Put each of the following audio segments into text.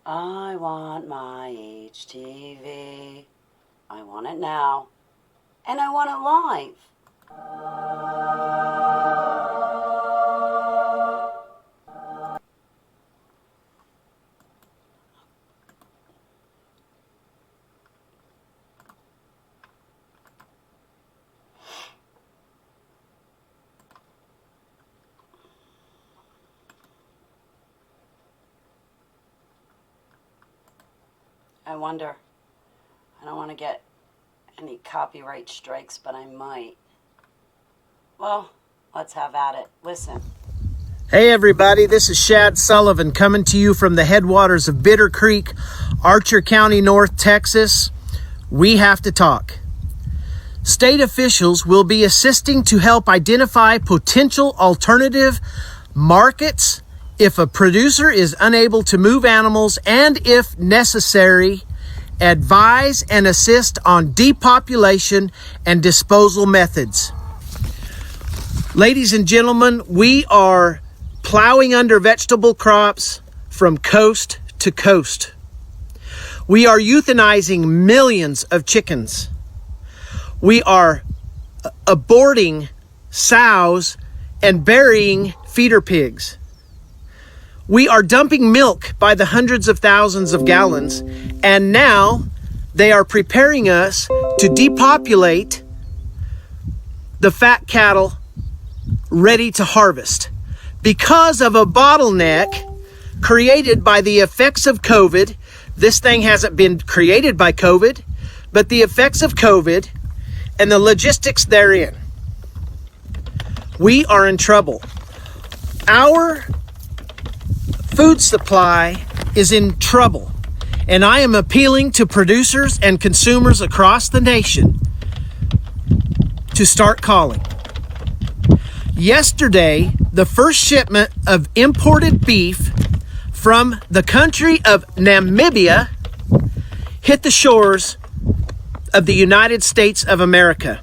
I want my HTV. I want it now. And I want it live. I wonder, I don't want to get any copyright strikes, but I might. Well, let's have at it. Listen. Hey everybody, this is Shad Sullivan coming to you from the headwaters of Bitter Creek, Archer County, North Texas. We have to talk. State officials will be assisting to help identify potential alternative markets if a producer is unable to move animals, and if necessary, advise and assist on depopulation and disposal methods. Ladies and gentlemen, we are plowing under vegetable crops from coast to coast. We are euthanizing millions of chickens. We are aborting sows and burying feeder pigs. We are dumping milk by the hundreds of thousands of gallons, and now they are preparing us to depopulate the fat cattle ready to harvest because of a bottleneck created by the effects of COVID. This thing hasn't been created by COVID, but the effects of COVID and the logistics therein. We are in trouble. Our food supply is in trouble, and I am appealing to producers and consumers across the nation to start calling. Yesterday, the first shipment of imported beef from the country of Namibia hit the shores of the United States of America.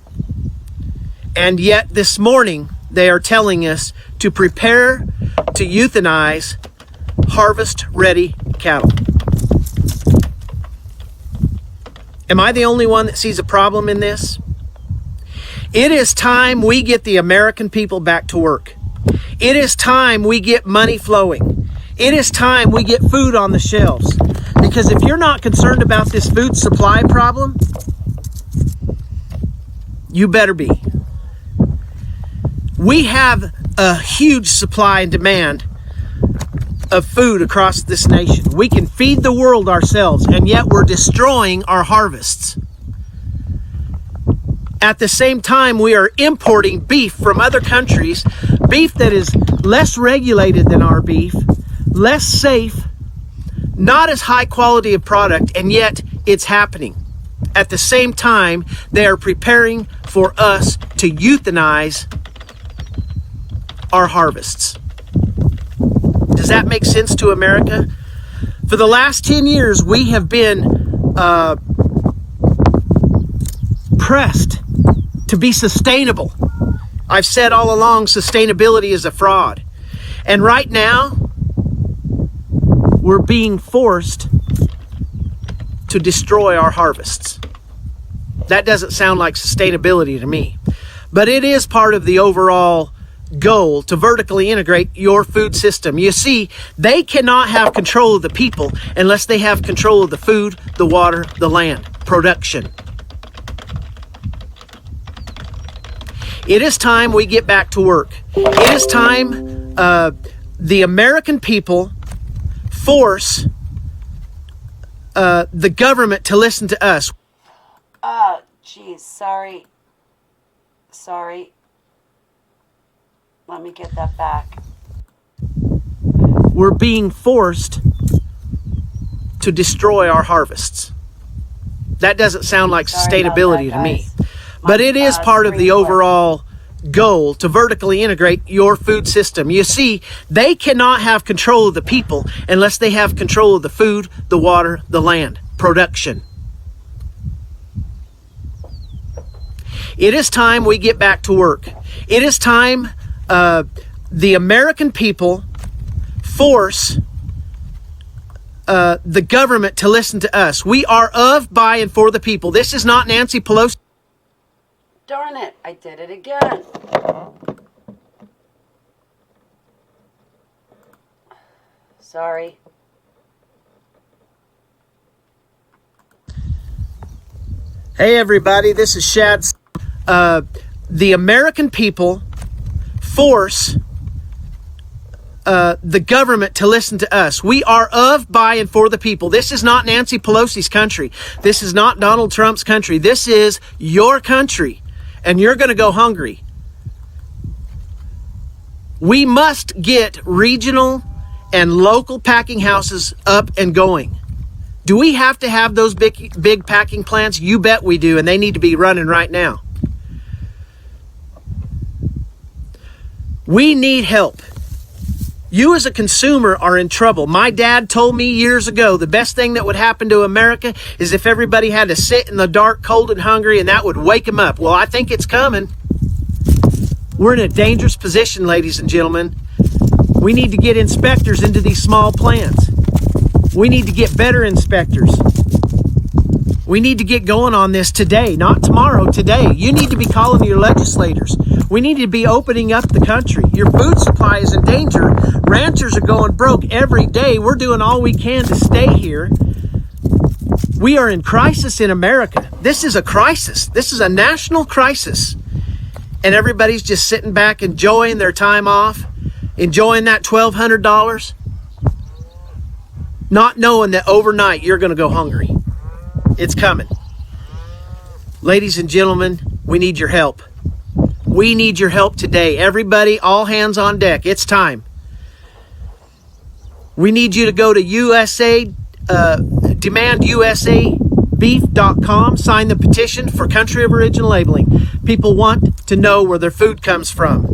And yet this morning, they are telling us to prepare to euthanize harvest-ready cattle. Am I the only one that sees a problem in this? It is time we get the American people back to work. It is time we get money flowing. It is time we get food on the shelves. Because if you're not concerned about this food supply problem, you better be. We have a huge supply and demand of food across this nation. We can feed the world ourselves, and yet we're destroying our harvests. At the same time, we are importing beef from other countries, beef that is less regulated than our beef, less safe, not as high quality of product, and yet it's happening. At the same time, they are preparing for us to euthanize our harvests. Does that make sense to America? For the last 10 years, we have been pressed to be sustainable. I've said all along, sustainability is a fraud. And right now, we're being forced to destroy our harvests. That doesn't sound like sustainability to me. But it is part of the overall goal to vertically integrate your food system. You see, they cannot have control of the people unless they have control of the food, the water, the land, production. It is time we get back to work. It is time the American people force the government to listen to us. Geez, sorry. Let me get that back. We're being forced to destroy our harvests. That doesn't sound like sustainability to me. But it is part of the overall goal to vertically integrate your food system. You see, they cannot have control of the people unless they have control of the food, the water, the land, production. It is time we get back to work. It is time the American people force the government to listen to us. We are of, by, and for the people. This is not Nancy Pelosi. Darn it, I did it again. Sorry. Hey everybody, this is Shad. The American people force the government to listen to us. We are of, by, and for the people. This is not Nancy Pelosi's country. This is not Donald Trump's country. This is your country, and you're going to go hungry. We must get regional and local packing houses up and going. Do we have to have those big packing plants? You bet we do, and they need to be running right now. We need help. You as a consumer are in trouble. My dad told me years ago the best thing that would happen to America is if everybody had to sit in the dark, cold, and hungry, and that would wake them up. Well, I think it's coming. We're in a dangerous position, ladies and gentlemen. We need to get inspectors into these small plants. We need to get better inspectors. We need to get going on this today, not tomorrow, today. You need to be calling your legislators. We need to be opening up the country. Your food supply is in danger. Ranchers are going broke every day. We're doing all we can to stay here. We are in crisis in America. This is a crisis. This is a national crisis. And everybody's just sitting back enjoying their time off, enjoying that $1,200, not knowing that overnight you're going to go hungry. It's coming. Ladies and gentlemen, we need your help. We need your help today. Everybody, all hands on deck. It's time. We need you to go to demandUSAbeef.com, sign the petition for country of origin labeling. People want to know where their food comes from.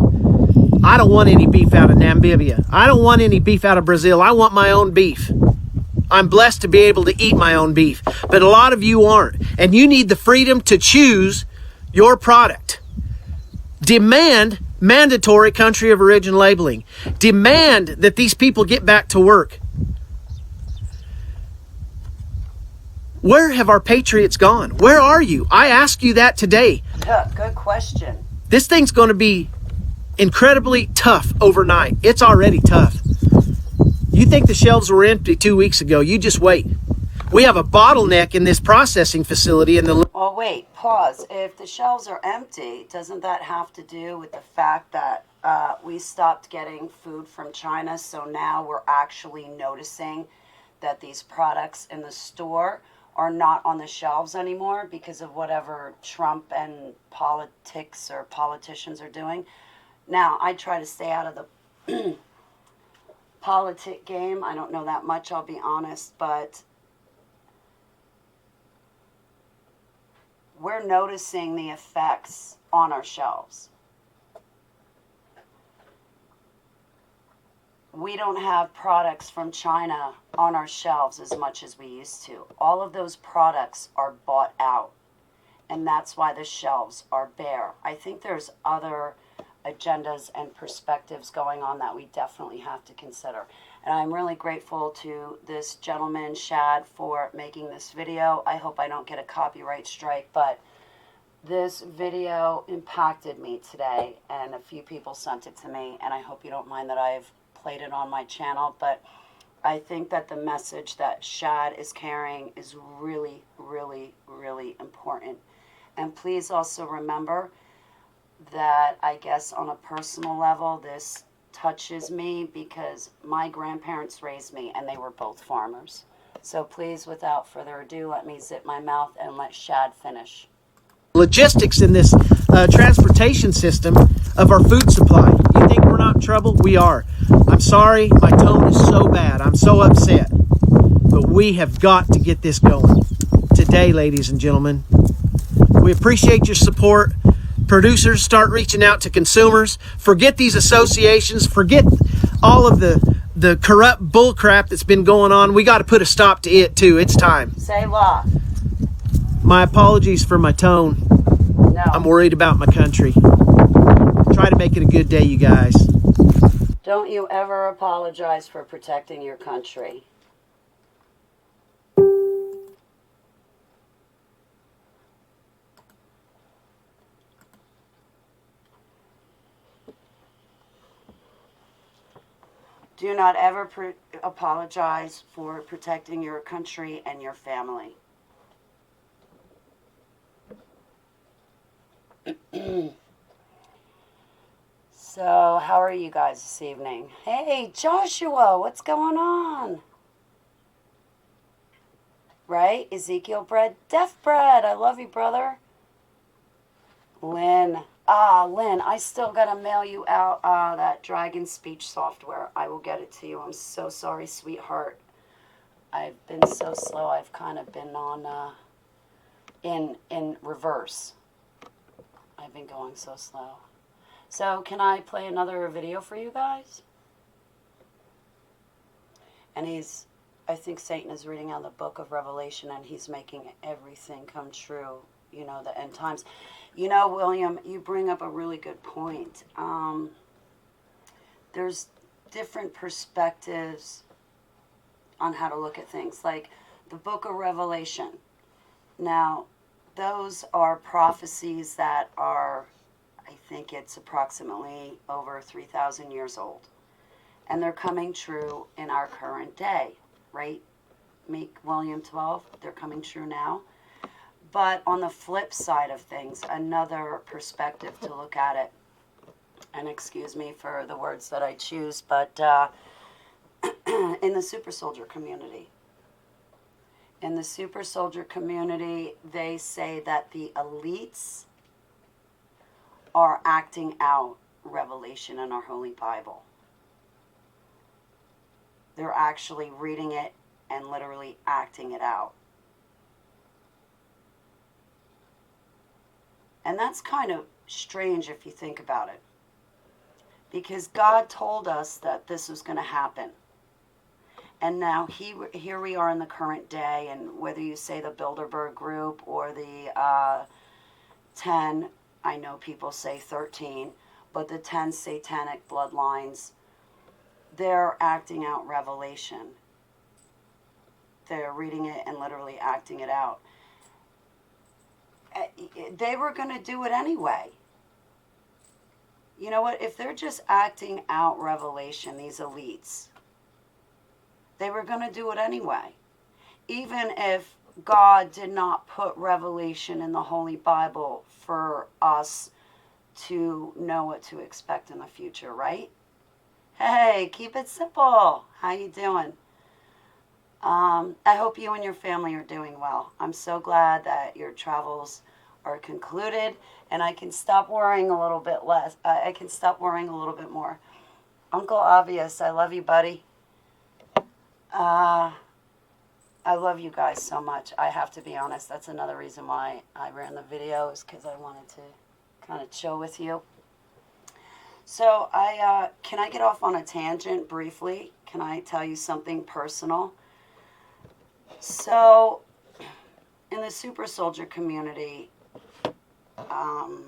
I don't want any beef out of Namibia. I don't want any beef out of Brazil. I want my own beef. I'm blessed to be able to eat my own beef, but a lot of you aren't, and you need the freedom to choose your product. Demand mandatory country of origin labeling. Demand that these people get back to work. Where have our patriots gone? Where are you? I ask you that today. Good question. This thing's going to be incredibly tough overnight. It's already tough. You think the shelves were empty 2 weeks ago. You just wait. We have a bottleneck in this processing facility. Oh, wait, pause. If the shelves are empty, doesn't that have to do with the fact that we stopped getting food from China? So now we're actually noticing that these products in the store are not on the shelves anymore because of whatever Trump and politics or politicians are doing. Now, I try to stay out of the politic game. I don't know that much, I'll be honest, but we're noticing the effects on our shelves. We don't have products from China on our shelves as much as we used to. All of those products are bought out, and that's why the shelves are bare. I think there's other agendas and perspectives going on that we definitely have to consider. And I'm really grateful to this gentleman, Shad, for making this video. I hope I don't get a copyright strike, but this video impacted me today, and a few people sent it to me, and I hope you don't mind that I've played it on my channel, but I think that the message that Shad is carrying is really, really, really important. And please also remember that I guess on a personal level, this touches me because my grandparents raised me and they were both farmers. So please, without further ado, let me zip my mouth and let Shad finish. Logistics in this transportation system of our food supply. You think we're not in trouble? We are. I'm sorry, my tone is so bad. I'm so upset. But we have got to get this going today, ladies and gentlemen. We appreciate your support. Producers, start reaching out to consumers. Forget these associations. Forget all of the corrupt bullcrap that's been going on. We got to put a stop to it, too. It's time. Say law. My apologies for my tone. No. I'm worried about my country. Try to make it a good day, you guys. Don't you ever apologize for protecting your country. Do not ever apologize for protecting your country and your family. So, how are you guys this evening? Hey, Joshua, what's going on? Right? Ezekiel bread, deaf bread. I love you, brother. Lynn. Lynn, I still got to mail you out that Dragon Speech software. I will get it to you. I'm so sorry, sweetheart. I've been so slow. I've kind of been on in reverse. I've been going so slow. So, can I play another video for you guys? And I think Satan is reading out the book of Revelation, and he's making everything come true, you know, the end times. You know, William, you bring up a really good point. There's different perspectives on how to look at things, like the book of Revelation. Now, those are prophecies that are, I think it's approximately over 3,000 years old. And they're coming true in our current day, right? Make William 12, they're coming true now. But on the flip side of things, another perspective to look at it, and excuse me for the words that I choose, but in the super soldier community. In the super soldier community, they say that the elites are acting out Revelation in our Holy Bible. They're actually reading it and literally acting it out. And that's kind of strange if you think about it. Because God told us that this was going to happen. And now here we are in the current day, and whether you say the Bilderberg Group or the 10, I know people say 13, but the 10 satanic bloodlines, they're acting out Revelation. They're reading it and literally acting it out. They were going to do it anyway. You know what? If they're just acting out Revelation, these elites, they were going to do it anyway. Even if God did not put Revelation in the Holy Bible for us to know what to expect in the future, right? Hey, keep it simple. How you doing? I hope you and your family are doing well. I'm so glad that your travels are concluded, and I can stop worrying a little bit less. I can stop worrying a little bit more. Uncle Obvious, I love you, buddy. I love you guys so much. I have to be honest. That's another reason why I ran the video, is because I wanted to kind of chill with you. So can I get off on a tangent briefly? Can I tell you something personal? So, in the super soldier community, I'm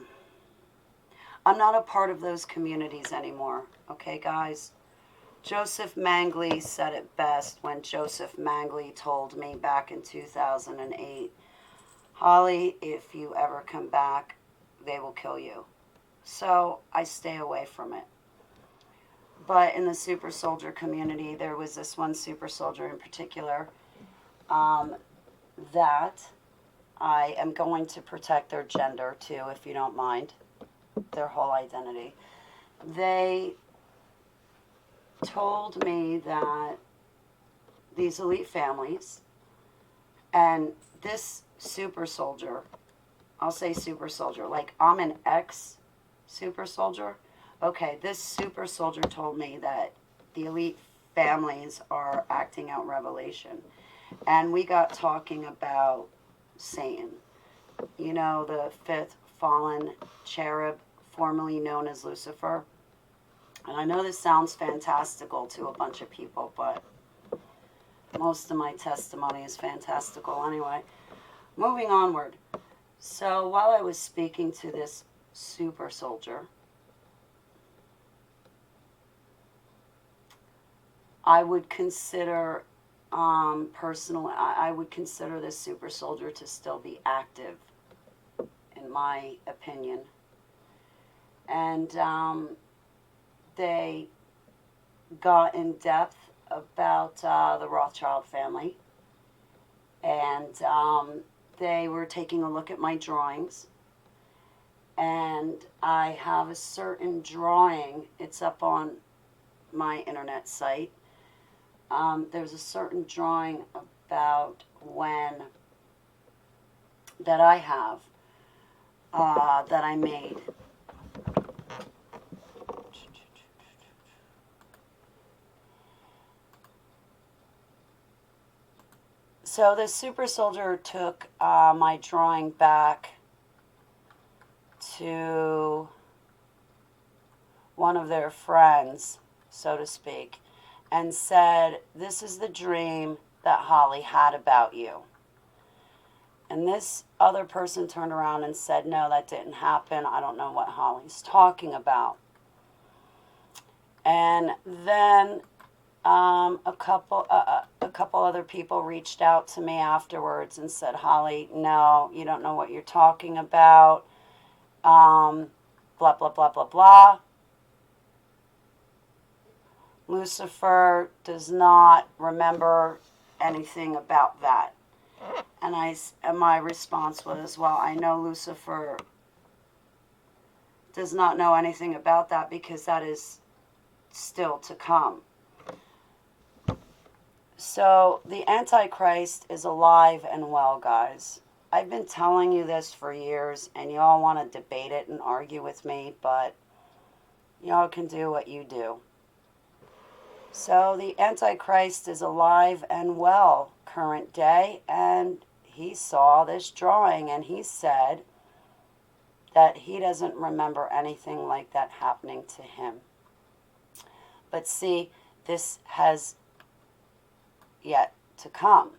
not a part of those communities anymore. Okay, guys? Joseph Mangley said it best when Joseph Mangley told me back in 2008, Holly, if you ever come back, they will kill you. So I stay away from it. But in the super soldier community, there was this one super soldier in particular that I am going to protect their gender too, if you don't mind, their whole identity. They told me that these elite families and this super soldier, I'll say super soldier, like I'm an ex-super soldier. Okay, this super soldier told me that the elite families are acting out Revelation. And we got talking about Satan. You know, the fifth fallen cherub, formerly known as Lucifer. And I know this sounds fantastical to a bunch of people, but most of my testimony is fantastical anyway. Moving onward. So while I was speaking to this super soldier, I would consider, personally, I would consider this super soldier to still be active, in my opinion. And they got in depth about the Rothschild family, and they were taking a look at my drawings. And I have a certain drawing, it's up on my internet site. There's a certain drawing about when that I have that I made. So the super soldier took my drawing back to one of their friends, so to speak, and said, "This is the dream that Holly had about you." And this other person turned around and said, "No, that didn't happen. I don't know what Holly's talking about." And then a couple other people reached out to me afterwards and said, "Holly, no, you don't know what you're talking about. Blah, blah, blah, blah, blah. Lucifer does not remember anything about that." And my response was, "Well, I know Lucifer does not know anything about that because that is still to come." So the Antichrist is alive and well, guys. I've been telling you this for years, and y'all want to debate it and argue with me, but y'all can do what you do. So the Antichrist is alive and well current day, and he saw this drawing, and he said that he doesn't remember anything like that happening to him. But see, this has yet to come.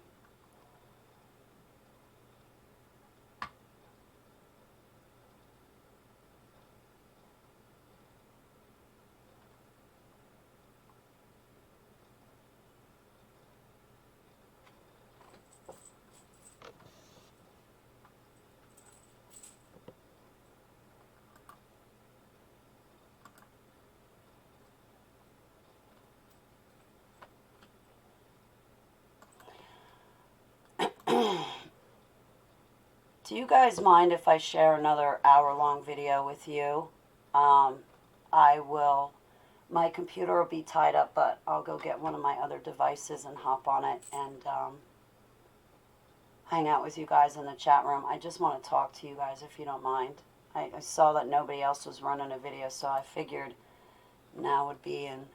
Do you guys mind if I share another hour-long video with you? My computer will be tied up, but I'll go get one of my other devices and hop on it and hang out with you guys in the chat room. I just want to talk to you guys if you don't mind. I saw that nobody else was running a video, so I figured now would be an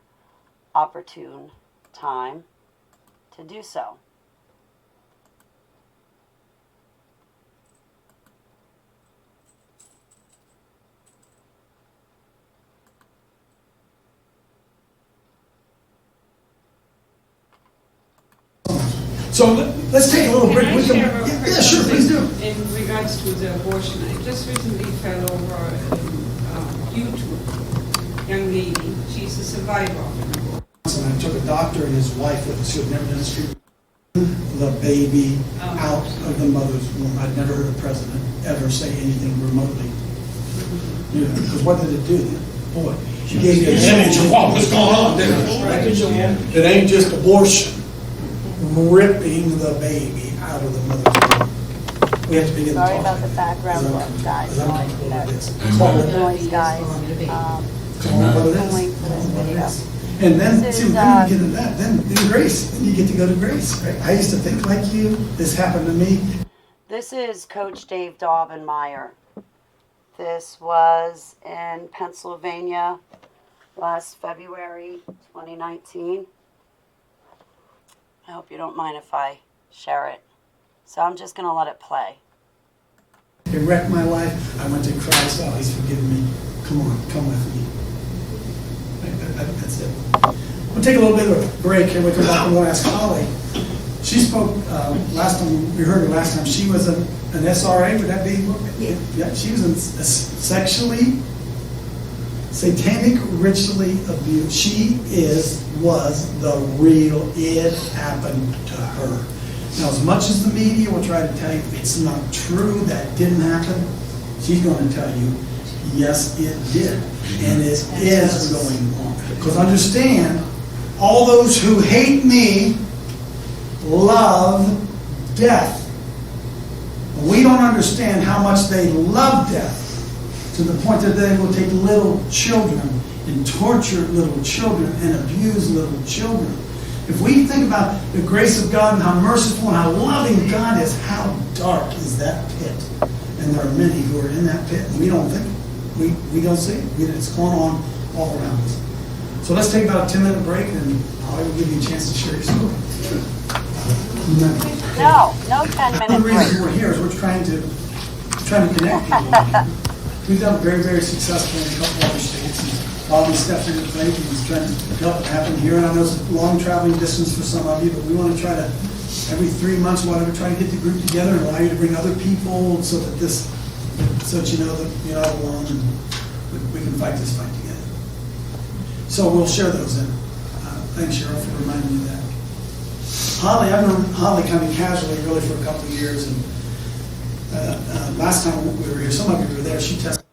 opportune time to do so. So let's take a little break. Can I share a Yeah, sure, please do. In regards to the abortion, I just recently fell over YouTube. Young lady, she's a survivor of an abortion. And I took a doctor and his wife with us who had never done this treatment. The baby out of the mother's womb. I'd never heard a president ever say anything remotely. You know, because what did it do then? Boy, she gave you an image of what was going on, didn't it? It ain't just abortion. Ripping the baby out of the mother's womb. We have to begin to Sorry talk about the background noise, guys. I'm comfortable with this. Noise, guys. Come on, brother. I'm waiting for this video. And then, This see, is, then you get into that, then in grace, then you get to go to grace, right? I used to think like you, this happened to me. This is Coach Dave Daubenmeier. This was in Pennsylvania last February 2019. I hope you don't mind if I share it. So I'm just going to let it play. It wrecked my life. I went to Christ. Oh, he's forgiven me. Come on, come with me. That's it. We'll take a little bit of a break here. We'll come back and we'll ask Holly. She spoke last time, we heard her last time. She was an SRA, would that be? Yeah, she was sexually, satanic, ritually abused. She was the real, it happened to her. Now, as much as the media will try to tell you it's not true, that didn't happen, she's going to tell you, yes, it did. And it is going on. Because understand, All those who hate me love death. We don't understand how much they love death, to the point that they will take little children and torture little children and abuse little children. If we think about the grace of God and how merciful and how loving God is, how dark is that pit? And there are many who are in that pit, and we don't think it. We don't see it. It's going on all around us. So let's take about a 10-minute break, and I will give you a chance to share your story. No 10-minute The break. reason we're here is we're trying to connect people. We've done very, very successful in a couple other states. And Bobby stepped into the plate and was trying to help it happen here. And I know it's a long traveling distance for some of you, but we want to try to, every 3 months, whatever, try to get the group together and allow you to bring other people so that you know that you're not alone and we can fight this fight together. So we'll share those in. Thanks, Cheryl, for reminding me of that. Holly, I've known Holly kind of casually really for a couple of years, and last time we were here, some of you were there, she tested.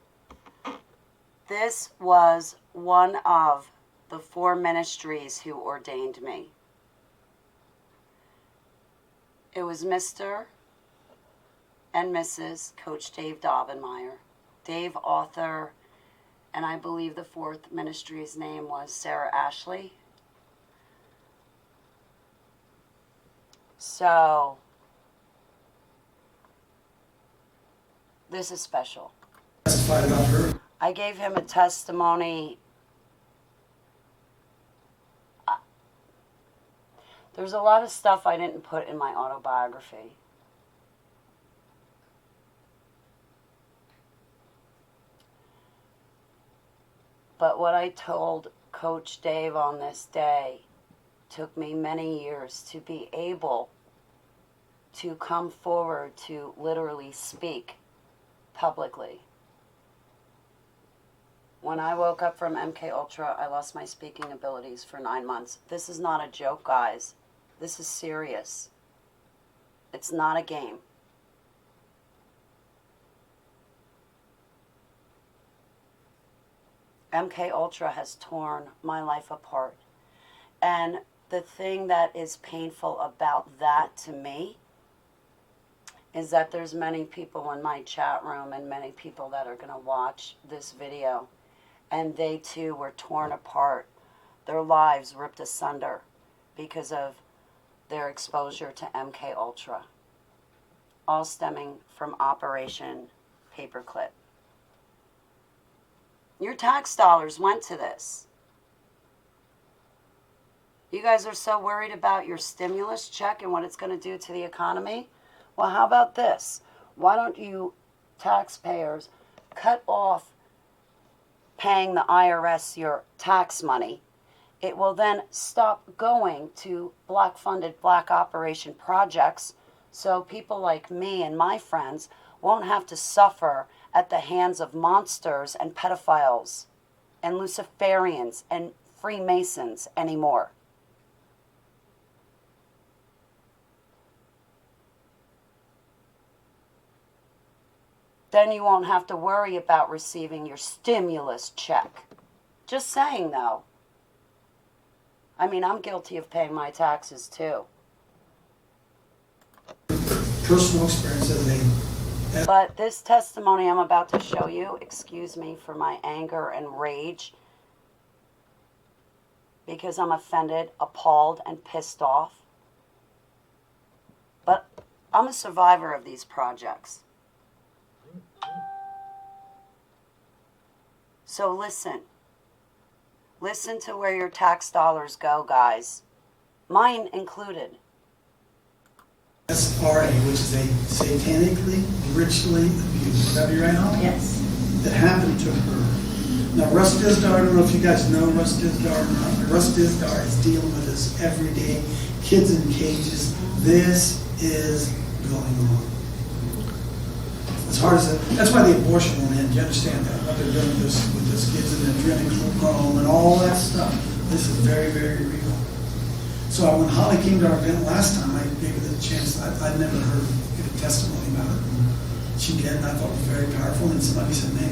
This was one of the 4 ministries who ordained me. It was Mr. and Mrs. Coach Dave Daubenmeier. Dave, author, and I believe the 4th ministry's name was Sarah Ashley. So, this is special. Testified about her. I gave him a testimony. There's a lot of stuff I didn't put in my autobiography. But what I told Coach Dave on this day took me many years to be able to come forward to literally speak publicly. When I woke up from MK Ultra, I lost my speaking abilities for 9 months. This is not a joke, guys. This is serious. It's not a game. MK Ultra has torn my life apart. And the thing that is painful about that to me is that there's many people in my chat room and many people that are going to watch this video, and they too were torn apart, their lives ripped asunder because of their exposure to MK Ultra, all stemming from Operation Paperclip. Your tax dollars went to this. You guys are so worried about your stimulus check and what it's going to do to the economy. Well, how about this? Why don't you taxpayers cut off paying the IRS your tax money? It will then stop going to Black-funded Black operation projects, so people like me and my friends won't have to suffer at the hands of monsters and pedophiles and Luciferians and Freemasons anymore. Then you won't have to worry about receiving your stimulus check. Just saying, though. I mean, I'm guilty of paying my taxes, too. Personal experience of But this testimony I'm about to show you, excuse me for my anger and rage, because I'm offended, appalled, and pissed off. But I'm a survivor of these projects. So listen. Listen to where your tax dollars go, guys. Mine included. SRA, which is a satanically ritually abused. Is that right on? Yes. That happened to her. Now, Russ Dizdar, I don't know if you guys know Russ Dizdar or not, but Russ Dizdar is dealing with this every day. Kids in cages. This is going on. As hard as that's why the abortion won't end. Do you understand that? What they're doing with this kids and the adrenochrome and all that stuff. This is very, very real. So when Holly came to our event last time, I gave her the chance. I'd never heard a testimony about it. And she did, and I thought it was very powerful. And somebody said, man,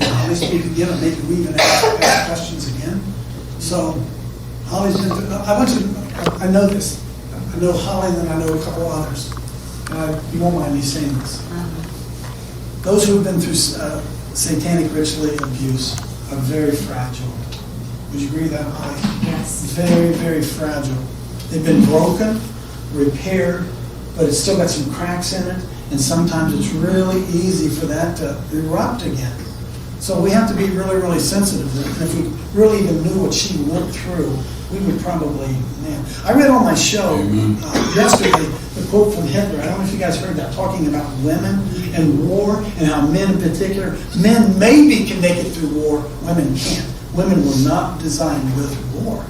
can Holly speak again? Or maybe we even ask questions again. So Holly's been through, I know this. I know Holly and I know a couple others. You won't mind me saying this. Those who have been through satanic ritual abuse are very fragile. Would you agree with that, Holly? Yes. Very, very fragile. They've been broken, repaired, but it's still got some cracks in it, and sometimes it's really easy for that to erupt again. So we have to be really, really sensitive. And if we really even knew what she went through, we would probably, man. I read on my show yesterday the quote from Hitler. I don't know if you guys heard that, talking about women and war and how men in particular, men maybe can make it through war, women can't. Women were not designed to go through war.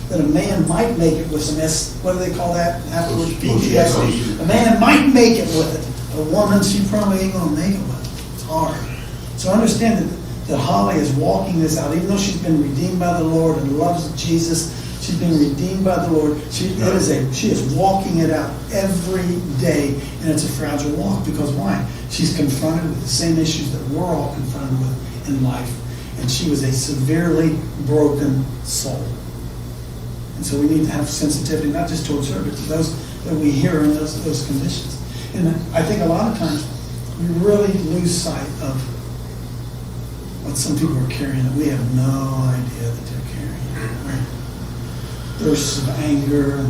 That a man might make it with some what do they call that afterwards? PTSD. A man might make it with it. A woman, she probably ain't gonna make it with it. It's hard. So understand that Holly is walking this out, even though she's been redeemed by the Lord and loves Jesus. She's been redeemed by the Lord. She is walking it out every day, and it's a fragile walk. Because why? She's confronted with the same issues that we're all confronted with in life. And she was a severely broken soul. And so we need to have sensitivity, not just towards her, but to those that we hear in those conditions. And I think a lot of times we really lose sight of what some people are carrying that we have no idea that they're carrying. Right? Bursts of anger,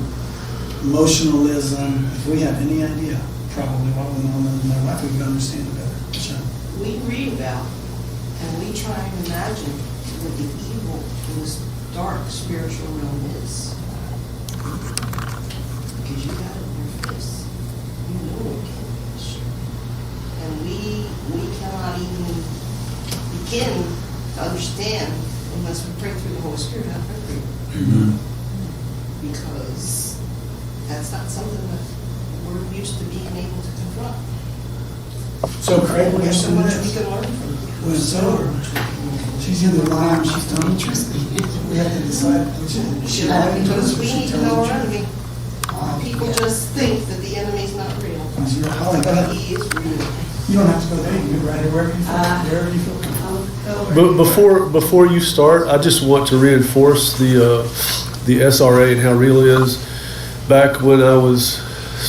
emotionalism. If we had any idea, probably what went on in their life, we would understand it better. Sure. We read about and we try and imagine what the evil in this dark spiritual realm is. Because you got it in your face. You know it can't be true. And we cannot even begin to understand unless we pray through the Holy Spirit how to pray through it. Amen. Because that's not something that we're used to being able to confront. So Craig, we have There's so some much of we this. can learn from you. Well, so she's either lying or she's telling the truth. We have to decide which is she lying to us Because or we she need to telling know the our truth. enemy. People just think that the enemy's not real. Because you're Holly, go ahead. He is real. You don't have to go there. You can go right here wherever you feel comfortable. But before you start, I just want to reinforce the SRA and how real it is. Back when I was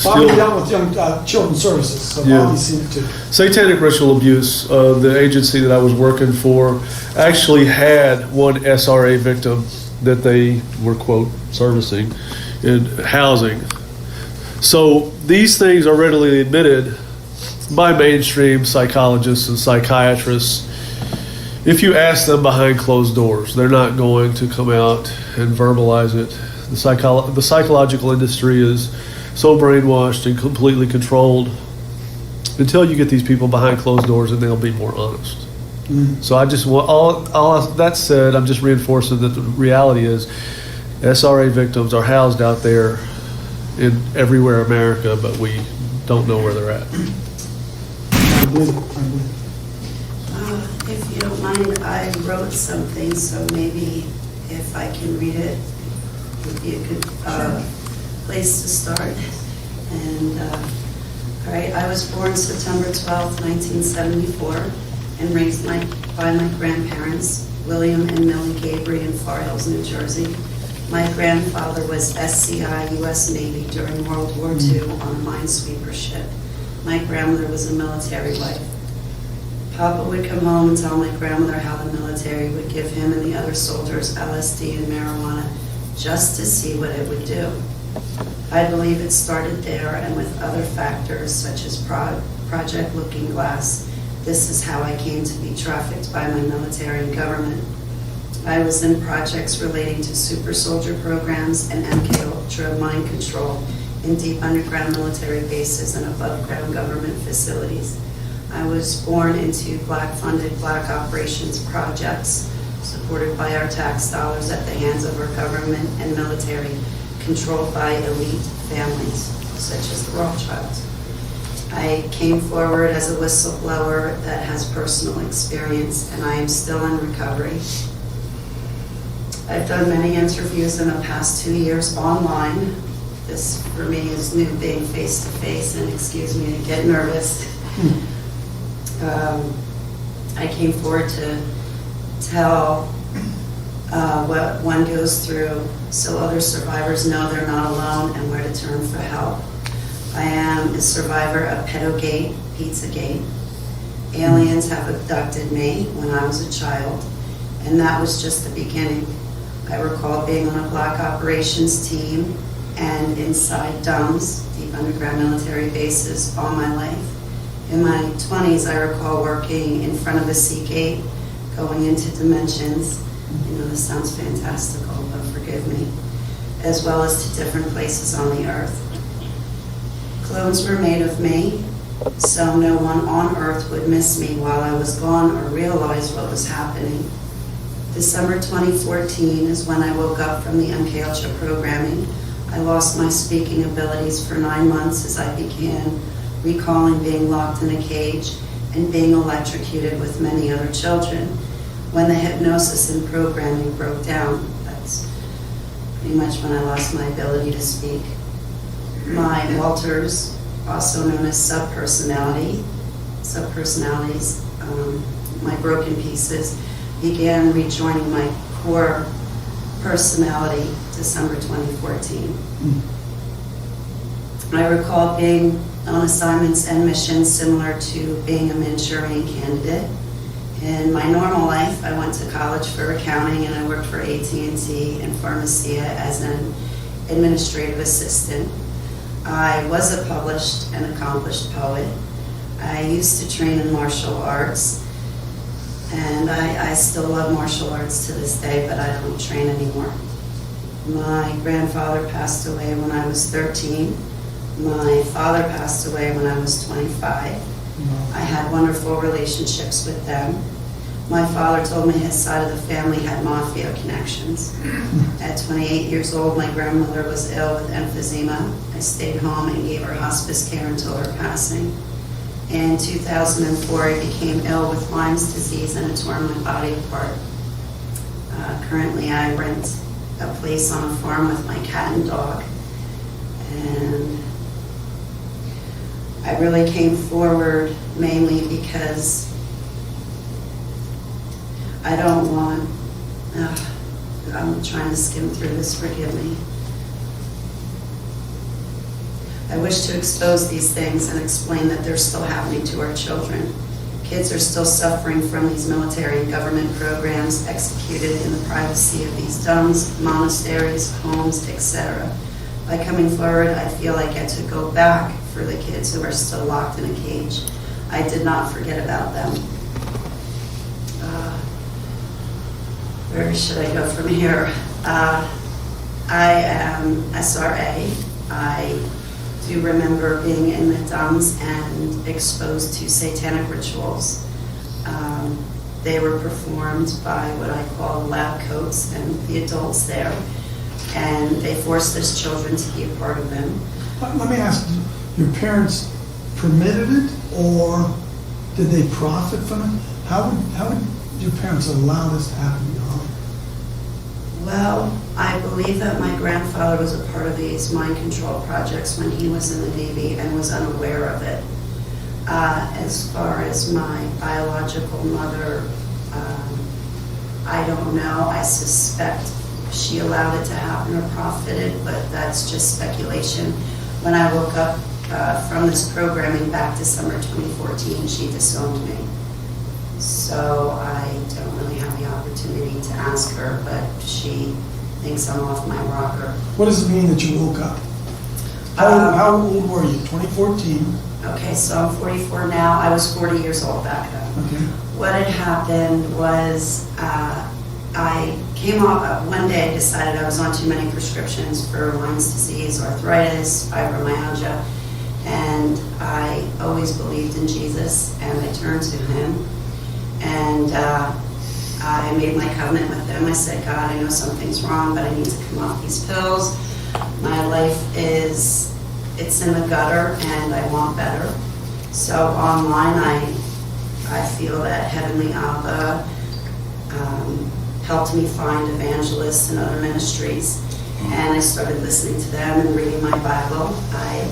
Bobby still dealt with young children's services, so Yeah. Bobby's seen it too. satanic ritual abuse, the agency that I was working for actually had one SRA victim that they were, quote, servicing in housing. So these things are readily admitted by mainstream psychologists and psychiatrists. If you ask them behind closed doors, they're not going to come out and verbalize it. The psychological industry is so brainwashed and completely controlled until you get these people behind closed doors, and they'll be more honest. So I just want all that said, I'm just reinforcing that the reality is SRA victims are housed out there in everywhere in America, but we don't know where they're at. I believe it. If you don't mind, I wrote something, so maybe if I can read it, it would be a good place to start. And, all right, I was born September 12th, 1974, and raised by my grandparents, William and Millie Gabry in Far Hills, New Jersey. My grandfather was SCI, U.S. Navy during World War II on a minesweeper ship. My grandmother was a military wife. Papa would come home and tell my grandmother how the military would give him and the other soldiers LSD and marijuana just to see what it would do. I believe it started there, and with other factors such as Project Looking Glass, this is how I came to be trafficked by my military and government. I was in projects relating to super soldier programs and MK Ultra mind control in deep underground military bases and above ground government facilities. I was born into black-funded black operations projects supported by our tax dollars at the hands of our government and military, controlled by elite families, such as the Rothschilds. I came forward as a whistleblower that has personal experience, and I am still in recovery. I've done many interviews in the past 2 years online. This, for me, is new, being face-to-face, and excuse me, I get nervous. I came forward to tell what one goes through, so other survivors know they're not alone and where to turn for help. I am a survivor of Pedogate, Pizzagate. Aliens have abducted me when I was a child, and that was just the beginning. I recall being on a black operations team and inside DUMBs, deep underground military bases, all my life. In my 20s, I recall working in front of a Seagate, going into dimensions. You know, this sounds fantastical, but forgive me. As well as to different places on the earth. Clones were made of me, so no one on earth would miss me while I was gone or realize what was happening. December 2014 is when I woke up from the MK Ultra programming. I lost my speaking abilities for 9 months as I began recalling being locked in a cage and being electrocuted with many other children. When the hypnosis and programming broke down, that's pretty much when I lost my ability to speak. My Walters, also known as subpersonalities, my broken pieces, began rejoining my core personality December 2014. I recall being on assignments and missions similar to being a Manchurian candidate. In my normal life, I went to college for accounting and I worked for AT&T and Pharmacia as an administrative assistant. I was a published and accomplished poet. I used to train in martial arts, and I still love martial arts to this day, but I don't train anymore. My grandfather passed away when I was 13. My father passed away when I was 25. I had wonderful relationships with them. My father told me his side of the family had mafia connections. At 28 years old, my grandmother was ill with emphysema. I stayed home and gave her hospice care until her passing. In 2004, I became ill with Lyme's disease and it tore my body apart. Currently, I rent a place on a farm with my cat and dog. And I really came forward mainly because I don't want, I'm trying to skim through this, forgive me. I wish to expose these things and explain that they're still happening to our children. Kids are still suffering from these military and government programs executed in the privacy of these DUMBs, monasteries, homes, etc. By coming forward, I feel I get to go back for the kids who are still locked in a cage. I did not forget about them. Where should I go from here? I am SRA. I do remember being in the DUMBs and exposed to satanic rituals. They were performed by what I call lab coats and the adults there, and they forced us children to be a part of them. Let me ask, your parents permitted it, or did they profit from it? How would your parents allow this to happen in your home? Well, I believe that my grandfather was a part of these mind control projects when he was in the Navy and was unaware of it. As far as my biological mother, I don't know. I suspect she allowed it to happen or profited, but that's just speculation. When I woke up from this programming back December 2014, she disowned me. So I don't really have the opportunity to ask her, but she thinks I'm off my rocker. What does it mean that you woke up? How old were you? 2014. Okay, so I'm 44 now. I was 40 years old back then. Okay. What had happened was I came off, one day I decided I was on too many prescriptions for Lyme's disease, arthritis, fibromyalgia, and I always believed in Jesus, and I turned to him. And I made my covenant with him. I said, God, I know something's wrong, but I need to come off these pills. My life it's in the gutter, and I want better. So online, I feel that Heavenly Abba helped me find evangelists and other ministries, and I started listening to them and reading my Bible. I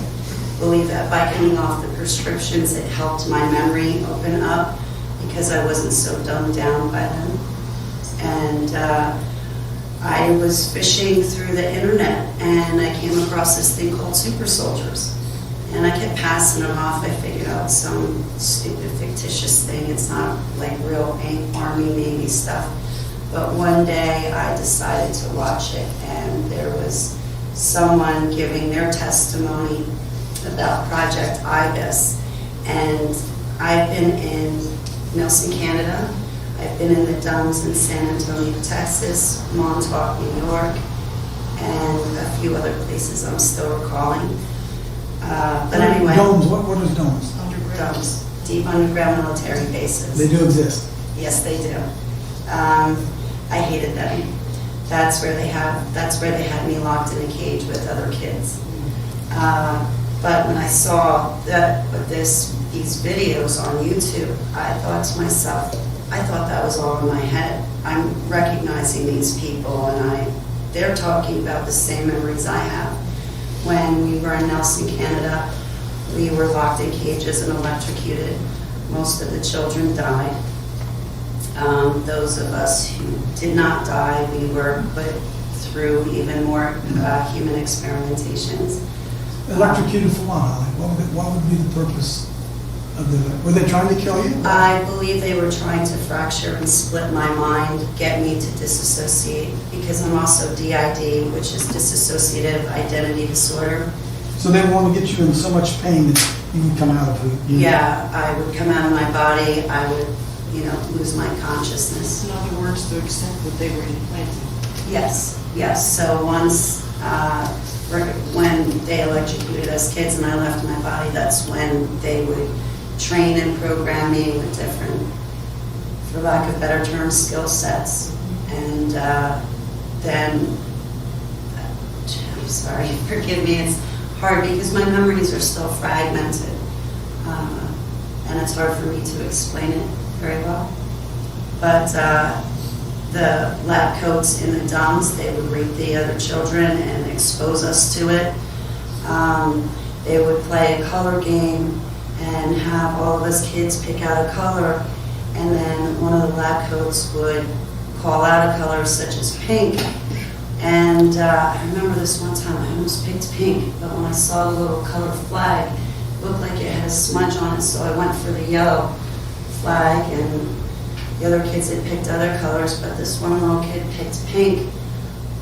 believe that by coming off the prescriptions, it helped my memory open up, because I wasn't so dumbed down by them. And I was fishing through the internet and I came across this thing called Super Soldiers. And I kept passing them off. I figured out some stupid fictitious thing. It's not like real Army, Navy stuff. But one day I decided to watch it, and there was someone giving their testimony about Project IBIS. And I've been in Nelson, Canada. I've been in the Dumbs in San Antonio, Texas, Montauk, New York, and a few other places I'm still recalling. But anyway, Domes, what is domes? Dumbs, deep underground military bases. They do exist. Yes, they do. I hated them. That's where they had me locked in a cage with other kids. But when I saw these videos on YouTube, I thought to myself, I thought that was all in my head. I'm recognizing these people, and they're talking about the same memories I have. When we were in Nelson, Canada, we were locked in cages and electrocuted. Most of the children died. Those of us who did not die, we were put through even more human experimentations. Electrocuted for what, Holly? What would be the purpose of were they trying to kill you? I believe they were trying to fracture and split my mind, get me to disassociate, because I'm also DID, which is dissociative identity disorder. So they want to get you in so much pain that you would come out of it. Yeah, I would come out of my body, I would, lose my consciousness. In other words, to accept what they were implanting. Yes. So once, when they electrocuted us kids and I left my body, that's when they would train and program me with different, for lack of better terms, skill sets. And then, I'm sorry, forgive me, it's hard because my memories are still fragmented. And it's hard for me to explain it very well. But the lab coats in the dumps, they would rape the other children and expose us to it. They would play a color game and have all of us kids pick out a color, and then one of the lab coats would call out a color such as pink. And I remember this one time I almost picked pink, but when I saw the little color flag, it looked like it had a smudge on it, so I went for the yellow flag, and the other kids had picked other colors, but this one little kid picked pink.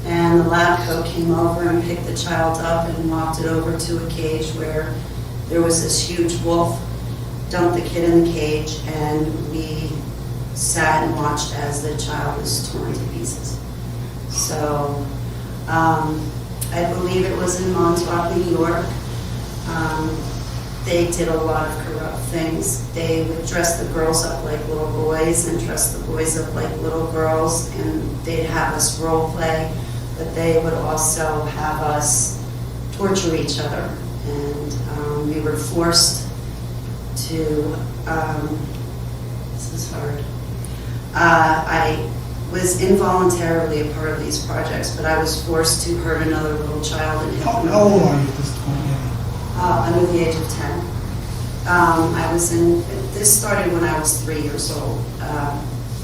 And the lab coat came over and picked the child up and walked it over to a cage where there was this huge wolf, dumped the kid in the cage, and we sat and watched as the child was torn to pieces. So I believe it was in Montauk, New York. They did a lot of corrupt things. They would dress the girls up like little boys and dress the boys up like little girls, and they'd have us role play, but they would also have us torture each other. And we were forced to, this is hard. I was involuntarily a part of these projects, but I was forced to hurt another little child and hit them. How old are you at this point? Under the age of 10. This started when I was 3 years old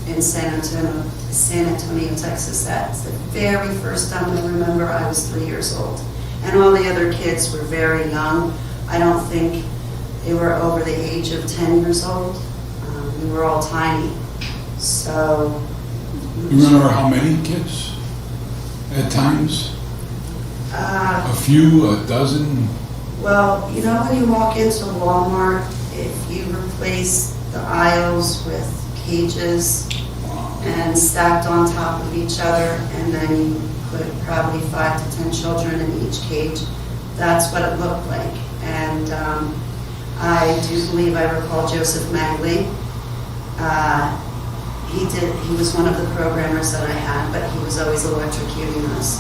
in San Antonio, Texas. That's the very first time I remember I was 3 years old. And all the other kids were very young. I don't think they were over the age of 10 years old. We were all tiny. So. You remember how many kids at times? A few, a dozen? Well, when you walk into Walmart, if you replace the aisles with cages and stacked on top of each other, and then you put probably 5 to 10 children in each cage, that's what it looked like. And I do believe I recall Joseph Magley. He was one of the programmers that I had, but he was always electrocuting us.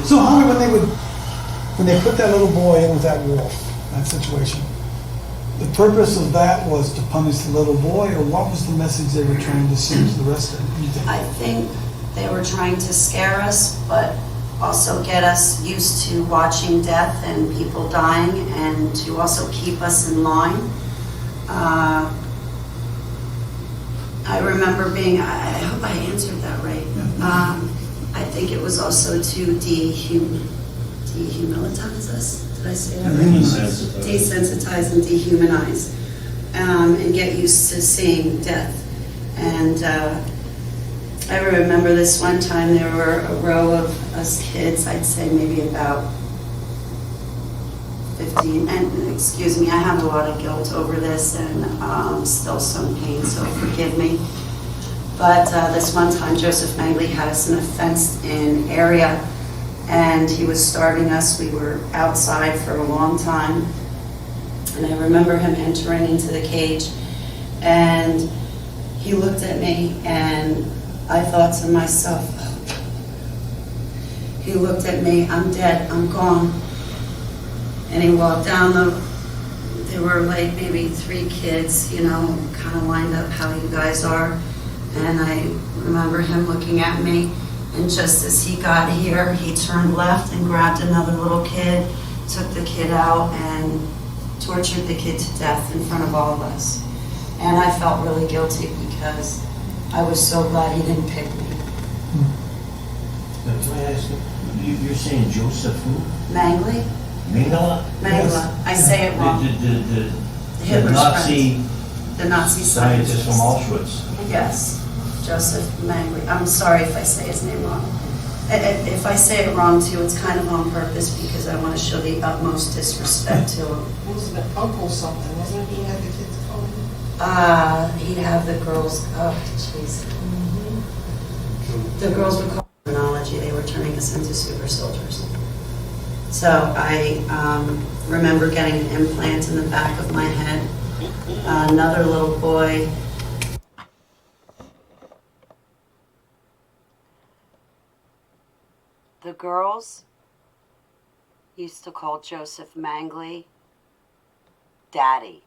So Holly, when they put that little boy in with that wolf, that situation, the purpose of that was to punish the little boy, or what was the message they were trying to send to the rest of it, you think? I think they were trying to scare us, but also get us used to watching death and people dying, and to also keep us in line. I remember I hope I answered that right. think it was also to dehumanize us. Did I say that right? Desensitized. Desensitize and dehumanize, and get used to seeing death. And I remember this one time there were a row of us kids, I'd say maybe about 15, and excuse me, I have a lot of guilt over this and still some pain, so forgive me. But this one time Joseph Mangley had us in a fenced-in area, and he was starving us. We were outside for a long time, and I remember him entering into the cage, and he looked at me, and I thought to myself, he looked at me, I'm dead, I'm gone. And he walked down there were like maybe 3 kids, you know, kind of lined up how you guys are. And I remember him looking at me, and just as he got here, he turned left and grabbed another little kid, took the kid out, and tortured the kid to death in front of all of us. And I felt really guilty because I was so glad he didn't pick me. Can I ask you, you're saying Joseph who? Mangley? Mengele? Mengele. I say it wrong. The Hitler's Nazi The Nazi scientist from scientist. Auschwitz. Yes, Joseph Mangley. I'm sorry if I say his name wrong. If I say it wrong too, it's kind of on purpose because I want to show the utmost disrespect to him. Wasn't it Uncle something, wasn't he had the kids call him? He'd have the girls, oh jeez. The girls would call terminology, they were turning us into super soldiers. So I remember getting an implant in the back of my head. Another little boy. The girls used to call Joseph Mangley Daddy.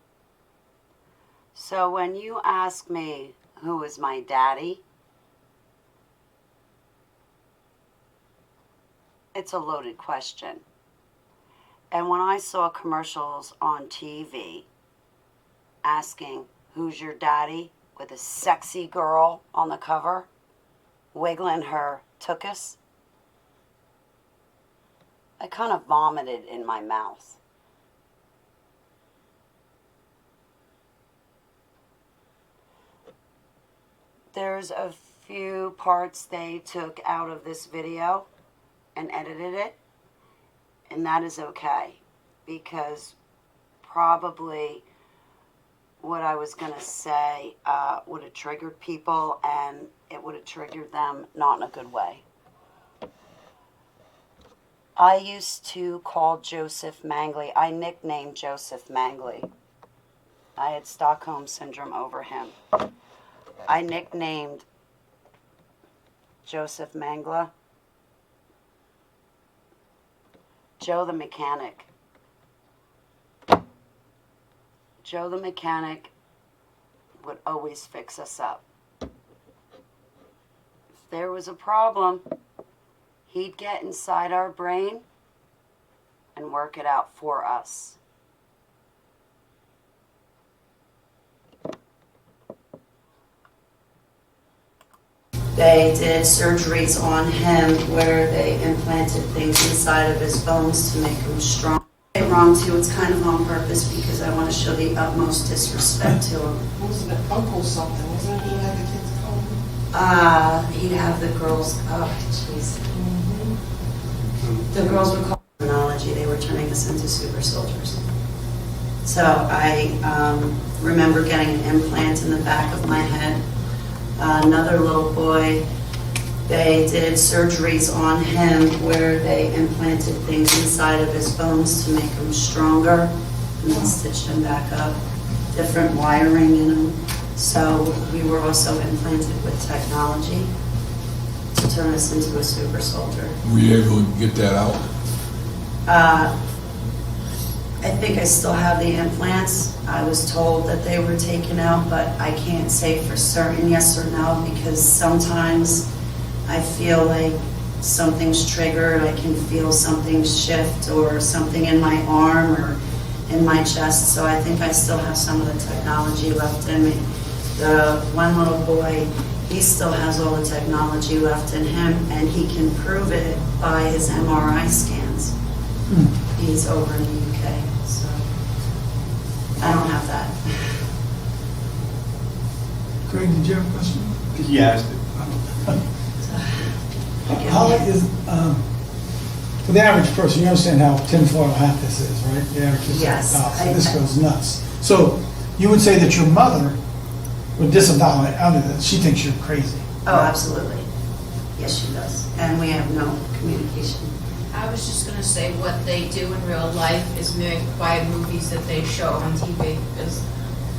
So when you ask me who is my daddy, it's a loaded question. And when I saw commercials on TV asking, who's your daddy, with a sexy girl on the cover, wiggling her tuchus, I kind of vomited in my mouth. There's a few parts they took out of this video and edited it, and that is okay, because probably what I was going to say would have triggered people, and it would have triggered them not in a good way. I used to call Joseph Mangley, I nicknamed Joseph Mangley. I had Stockholm Syndrome over him. I nicknamed Joseph Mangla Joe the Mechanic. Joe the Mechanic would always fix us up. If there was a problem, he'd get inside our brain and work it out for us. They did surgeries on him where they implanted things inside of his bones to make him strong. Wrong too, it's kind of on purpose because I want to show the utmost disrespect to him. Wasn't it Uncle something, wasn't he had the kids call him? He'd have the girls, oh jeez. The girls would call terminology, they were turning us into super soldiers. So I remember getting an implant in the back of my head. Another little boy, they did surgeries on him where they implanted things inside of his bones to make him stronger and then stitched him back up. Different wiring in him. So we were also implanted with technology to turn us into a super soldier. Were you able to get that out? I think I still have the implants. I was told that they were taken out, but I can't say for certain yes or no because sometimes I feel like something's triggered. I can feel something shift or something in my arm or in my chest. So I think I still have some of the technology left in me. The one little boy, he still has all the technology left in him, and he can prove it by his MRI scans. He's over in the UK, so I don't have that. Craig, did you have a question? He asked it. Holly, is, for the average person, you understand how tinfoil hat this is, right? The average person, Yes, this goes nuts. So you would say that your mother would disavow it out of this. She thinks you're crazy. Oh, absolutely. Yes, she does. And we have no communication. I was just gonna say, what they do in real life is mimicked by movies that they show on TV, because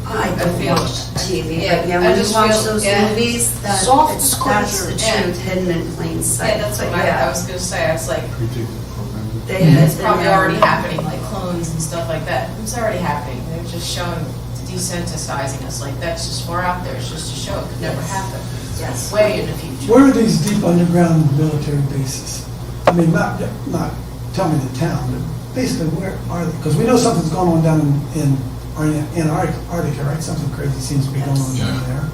I don't feel- watch TV, yeah, but yeah, I when you just watch feel- those yeah. movies, that's Soft the disclosure. truth hidden in plain sight. yeah, that's what But I was gonna say, I was like, Predictive programming. they- yeah, it's they- probably already happening, like clones and stuff like that. It's already happening, they're just showing, desensitizing us, like, that's just far out there, it's just a show, it could never happen. Yes. Way in the future. Where are these deep underground military bases? I mean, not tell me the town, but basically where are they? Because we know something's going on down in Antarctica, right? Something crazy seems to be going on down there.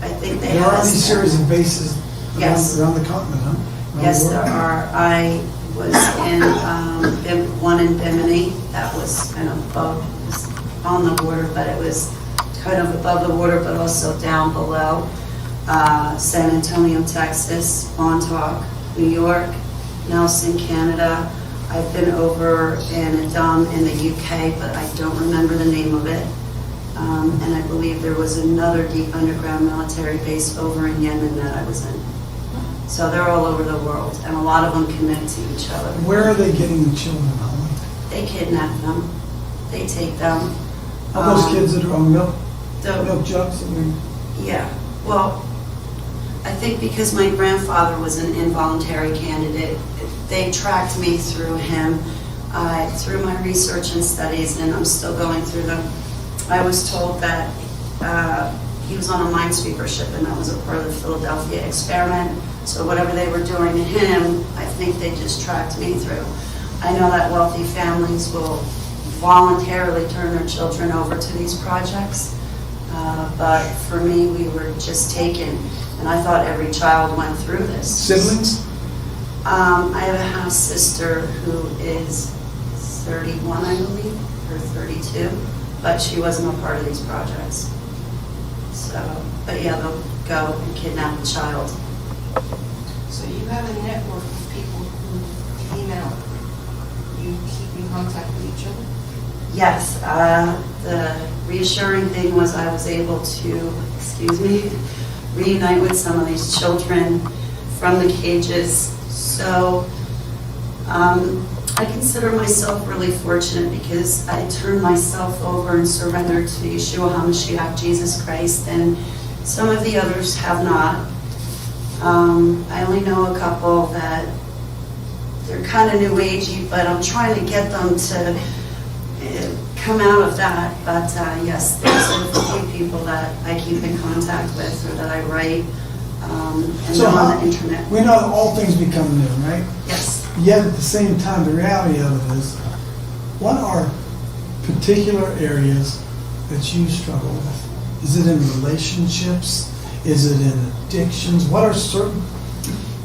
I think they There have. are these series of bases Yes. around the continent, huh? Around Yes, the there world? are. I was in one in Bimini, that was kind of above, it was on the water, but it was kind of above the water, but also down below. San Antonio, Texas, Montauk, New York, Nelson, Canada. I've been over in a dome in the UK, but I don't remember the name of it. And I believe there was another deep underground military base over in Yemen that I was in. So they're all over the world, and a lot of them connect to each other. Where are they getting the children, Holly? They kidnap them. They take them. All those kids that are on milk the- jugs? I mean, Yeah, well, I think because my grandfather was an involuntary candidate, they tracked me through him, through my research and studies, and I'm still going through them. I was told that he was on a minesweeper ship, and that was a part of the Philadelphia experiment. So whatever they were doing to him, I think they just tracked me through. I know that wealthy families will voluntarily turn their children over to these projects. But for me, we were just taken, and I thought every child went through this. siblings? I have a half sister who is 31, I believe, or 32, but she wasn't a part of these projects. So, but yeah, they'll go and kidnap a child. So you have a network of people who came out. You keep in contact with each other? Yes, the reassuring thing was I was able to, reunite with some of these children from the cages. So I consider myself really fortunate because I turned myself over and surrendered to Yeshua HaMashiach, Jesus Christ, and some of the others have not. I only know a couple that they're kind of new agey, but I'm trying to get them to come out of that. But yes, there's a few people that I keep in contact with or that I write and So on how- the internet. We know that all things become new, right? Yes. Yet at the same time, the reality of it is, what are particular areas that you struggle with? Is it in relationships? Is it in addictions? What are certain?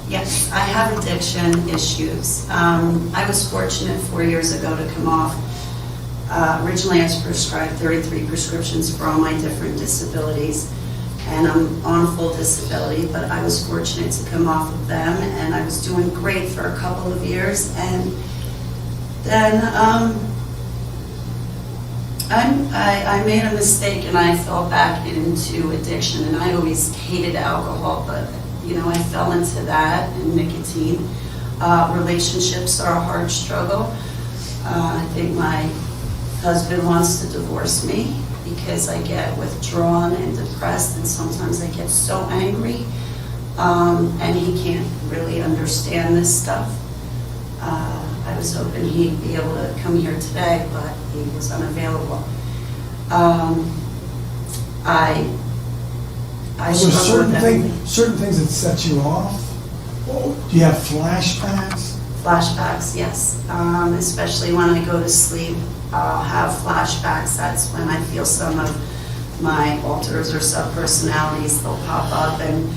Yes, I have addiction issues. I was fortunate 4 years ago to come off. Originally, I was prescribed 33 prescriptions for all my different disabilities, and I'm on full disability, but I was fortunate to come off of them, and I was doing great for a couple of years, and then I made a mistake, and I fell back into addiction, and I always hated alcohol, but I fell into that and nicotine. Relationships are a hard struggle. I think my husband wants to divorce me because I get withdrawn and depressed, and sometimes I get so angry, and he can't really understand this stuff. I was hoping he'd be able to come here today, but he was unavailable. I Are there struggle with everything. certain things that set you off? Do you have flashbacks? Flashbacks, yes. Especially when I go to sleep, I'll have flashbacks. That's when I feel some of my alters or subpersonalities, they'll pop up and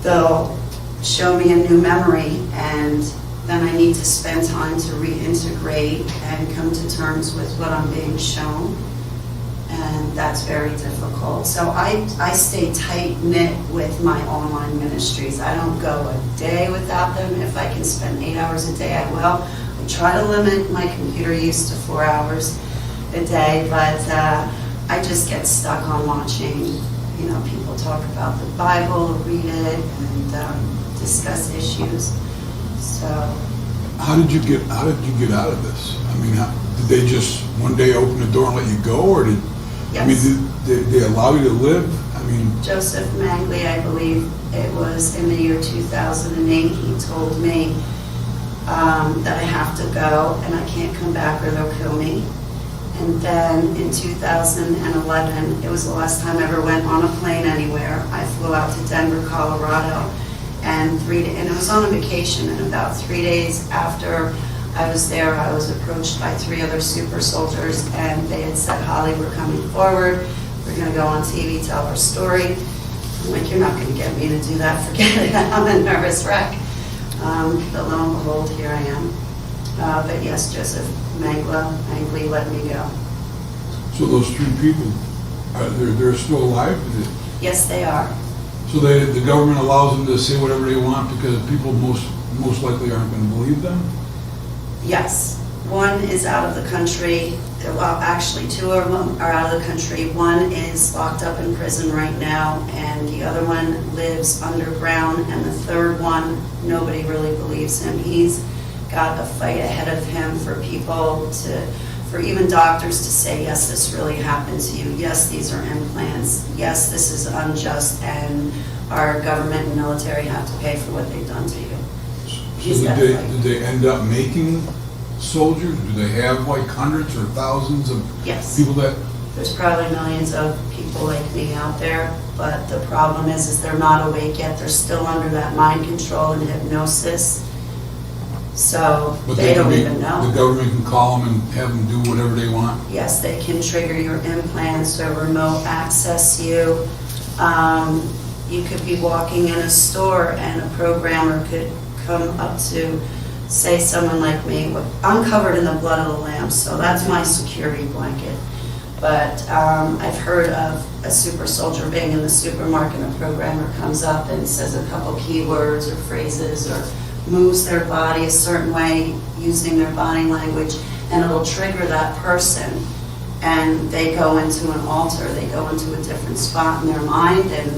they'll show me a new memory, and then I need to spend time to reintegrate and come to terms with what I'm being shown. And that's very difficult. So I stay tight-knit with my online ministries. I don't go a day without them. If I can spend 8 hours a day, I will. I try to limit my computer use to 4 hours a day, but I just get stuck on watching, people talk about the Bible, read it, and discuss issues. So. How did you get out of this? I mean, did they just one day open the door and let you go, or did Yes. did they allow you to live? I mean, Joseph Mangley, I believe it was in the year 2008, he told me that I have to go and I can't come back or they'll kill me. And then in 2011, it was the last time I ever went on a plane anywhere. I flew out to Denver, Colorado, and it was on a vacation, and about 3 days after I was there, I was approached by 3 other super soldiers, and they had said, Holly, we're coming forward. We're going to go on TV, tell our story. I'm like, you're not going to get me to do that. Forget it. I'm a nervous wreck. But lo and behold, here I am. But yes, Joseph Mangley let me go. so those 3 people, they're still alive? Yes, they are. So the government allows them to say whatever they want because people most likely aren't going to believe them? Yes. One is out of the country. Well, actually, 2 of them are out of the country. One is locked up in prison right now, and the other one lives underground, and the third one, nobody really believes him. He's got a fight ahead of him for for even doctors to say, yes, this really happened to you. Yes, these are implants. Yes, this is unjust, and our government and military have to pay for what they've done to you. So did they end up making soldiers? Do they have like hundreds or thousands of Yes. people that? There's probably millions of people like me out there, but the problem is they're not awake yet. They're still under that mind control and hypnosis. So But they can don't be- even know. The government can call them and have them do whatever they want? Yes, they can trigger your implants or remote access you. You could be walking in a store and a programmer could come up to, say, someone like me. I'm covered in the blood of the Lamb, so that's my security blanket. But I've heard of a super soldier being in the supermarket and a programmer comes up and says a couple keywords or phrases or moves their body a certain way using their body language, and it'll trigger that person. And they go into an altar, they go into a different spot in their mind, and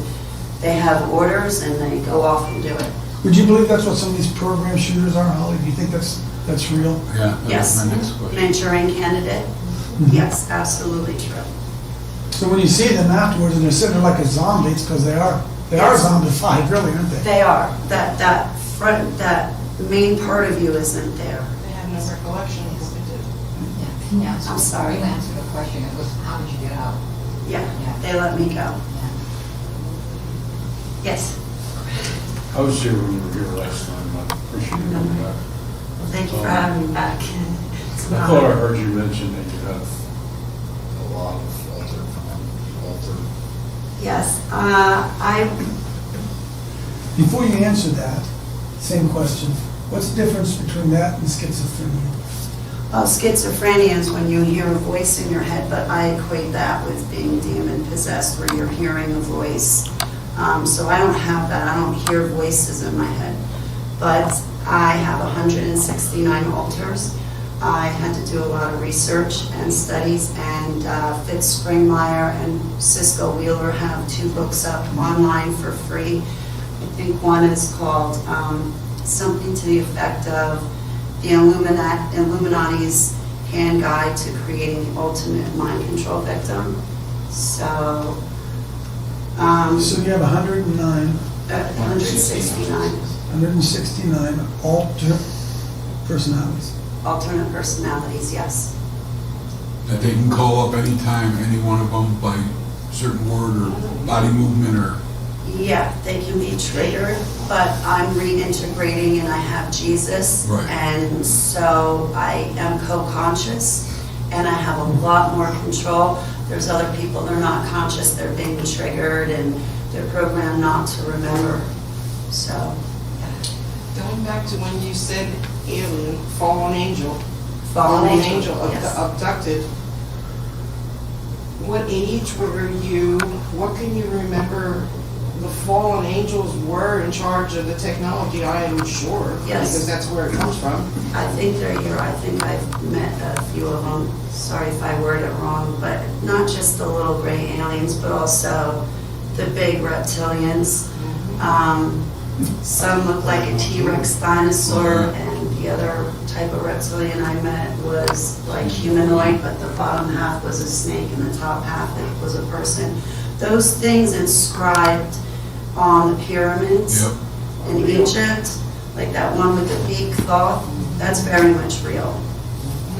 they have orders and they go off and do it. Would you believe that's what some of these program shooters are, Holly? Do you think that's real? Yeah, that Yes. was my next question. Manchurian Candidate? Yes, absolutely true. So when you see them afterwards and they're sitting there like a zombie, it's because they are Yes. zombified, really, aren't they? They are. That main part of you isn't there. They have no recollection of what they did. Yeah, I'm sorry. You answered the question, it was, how did you get out? Yeah, Yeah. they let me go. Yes. I was here when you were here last time. I appreciate you coming back. Well, thank you for having me back. It's an I thought I honor. heard you mention that you have a lot of altar. Yes, Before you answer that, same question, what's the difference between that and schizophrenia? schizophrenia is when you hear a voice in your head, but I equate that with being demon possessed, where you're hearing a voice. So I don't have that. I don't hear voices in my head. But I have 169 altars. I had to do a lot of research and studies, and Fitz Springmeyer and Cisco Wheeler have 2 books up online for free. I think one is called something to the effect of the Illuminati's Hand Guide to Creating the Ultimate Mind Control Victim. So, So you have 109, 169 alternate personalities. alternate personalities, yes. That they can call up anytime, any one of them, by certain word or body movement or? Yeah, they can be triggered, but I'm reintegrating and I have Jesus. Right. And so I am co-conscious and I have a lot more control. There's other people, they're not conscious, they're being triggered, and they're programmed not to remember. So, Going back to when you said alien, fallen angel. fallen angel, yes. Abducted. What age were you, what can you remember the fallen angels were in charge of the technology, I am sure. Yes. Because that's where it comes from. I think they're here. I think I've met a few of them. Sorry if I word it wrong, but not just the little gray aliens, but also the big reptilians. Some look like a T-Rex dinosaur, and the other type of reptilian I met was like humanoid, but the bottom half was a snake and the top half it was a person. Those things inscribed on the pyramids Yep. in Egypt, like that one with the beak cloth, that's very much real.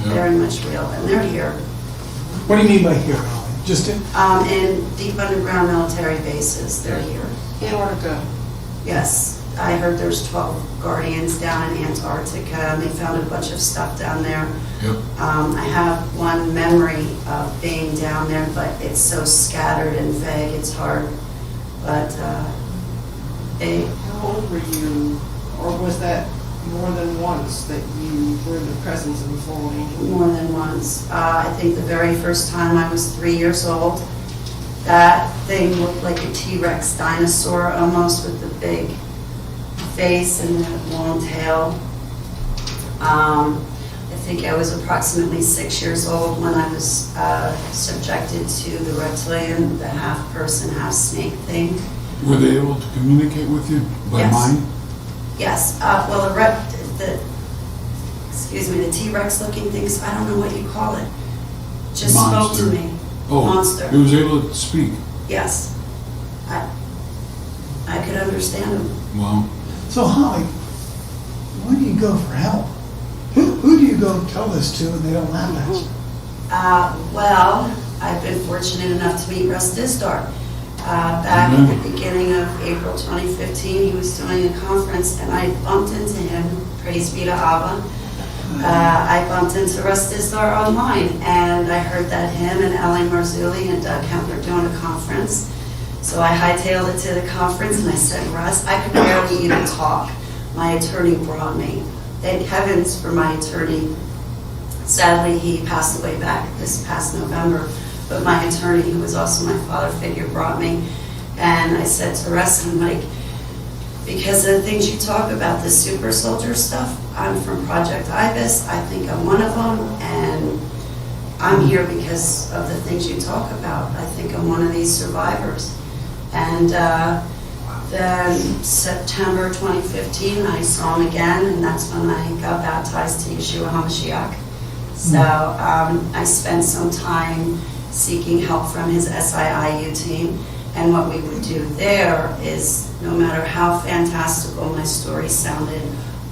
Very much real, and they're here. What do you mean by here, Holly? Just in, In deep underground military bases, they're here. Antarctica. Yes, I heard there's 12 guardians down in Antarctica, and they found a bunch of stuff down there. Yep. I have one memory of being down there, but it's so scattered and vague, it's hard. But How old were you, or was that more than once that you were in the presence of a fallen angel? more than once. I think the very first time I was 3 years old, that thing looked like a T-Rex dinosaur almost, with the big face and the long tail. I think I was approximately 6 years old when I was subjected to the reptilian, the half person, half snake thing. Were they able to communicate with you by Yes. mind? Yes, well, the T-Rex looking things, I don't know what you call it, just spoke to Monster. me. Oh, Monster. it was able to speak. Yes. I could understand him. Well, so Holly, where do you go for help? Who do you go tell this to and they don't laugh at you? Well, I've been fortunate enough to meet Russ Dizdar. Back at the beginning of April 2015, he was doing a conference, and I bumped into him, praise be to Abba. I bumped into Russ Dizdar online, and I heard that him and Ellie Marzulli and Doug Kemp were doing a conference. So I hightailed it to the conference, and I said, Russ, I could barely even talk. My attorney brought me. Thank heavens for my attorney. Sadly, he passed away back this past November, but my attorney, who was also my father figure, brought me. And I said to Russ, I'm like, because of the things you talk about, the super soldier stuff, I'm from Project Ibis, I think I'm one of them, and I'm here because of the things you talk about. I think I'm one of these survivors. And then September 2015, I saw him again, and that's when I got baptized to Yeshua HaMashiach. So I spent some time seeking help from his SIIU team, and what we would do there is, no matter how fantastical my story sounded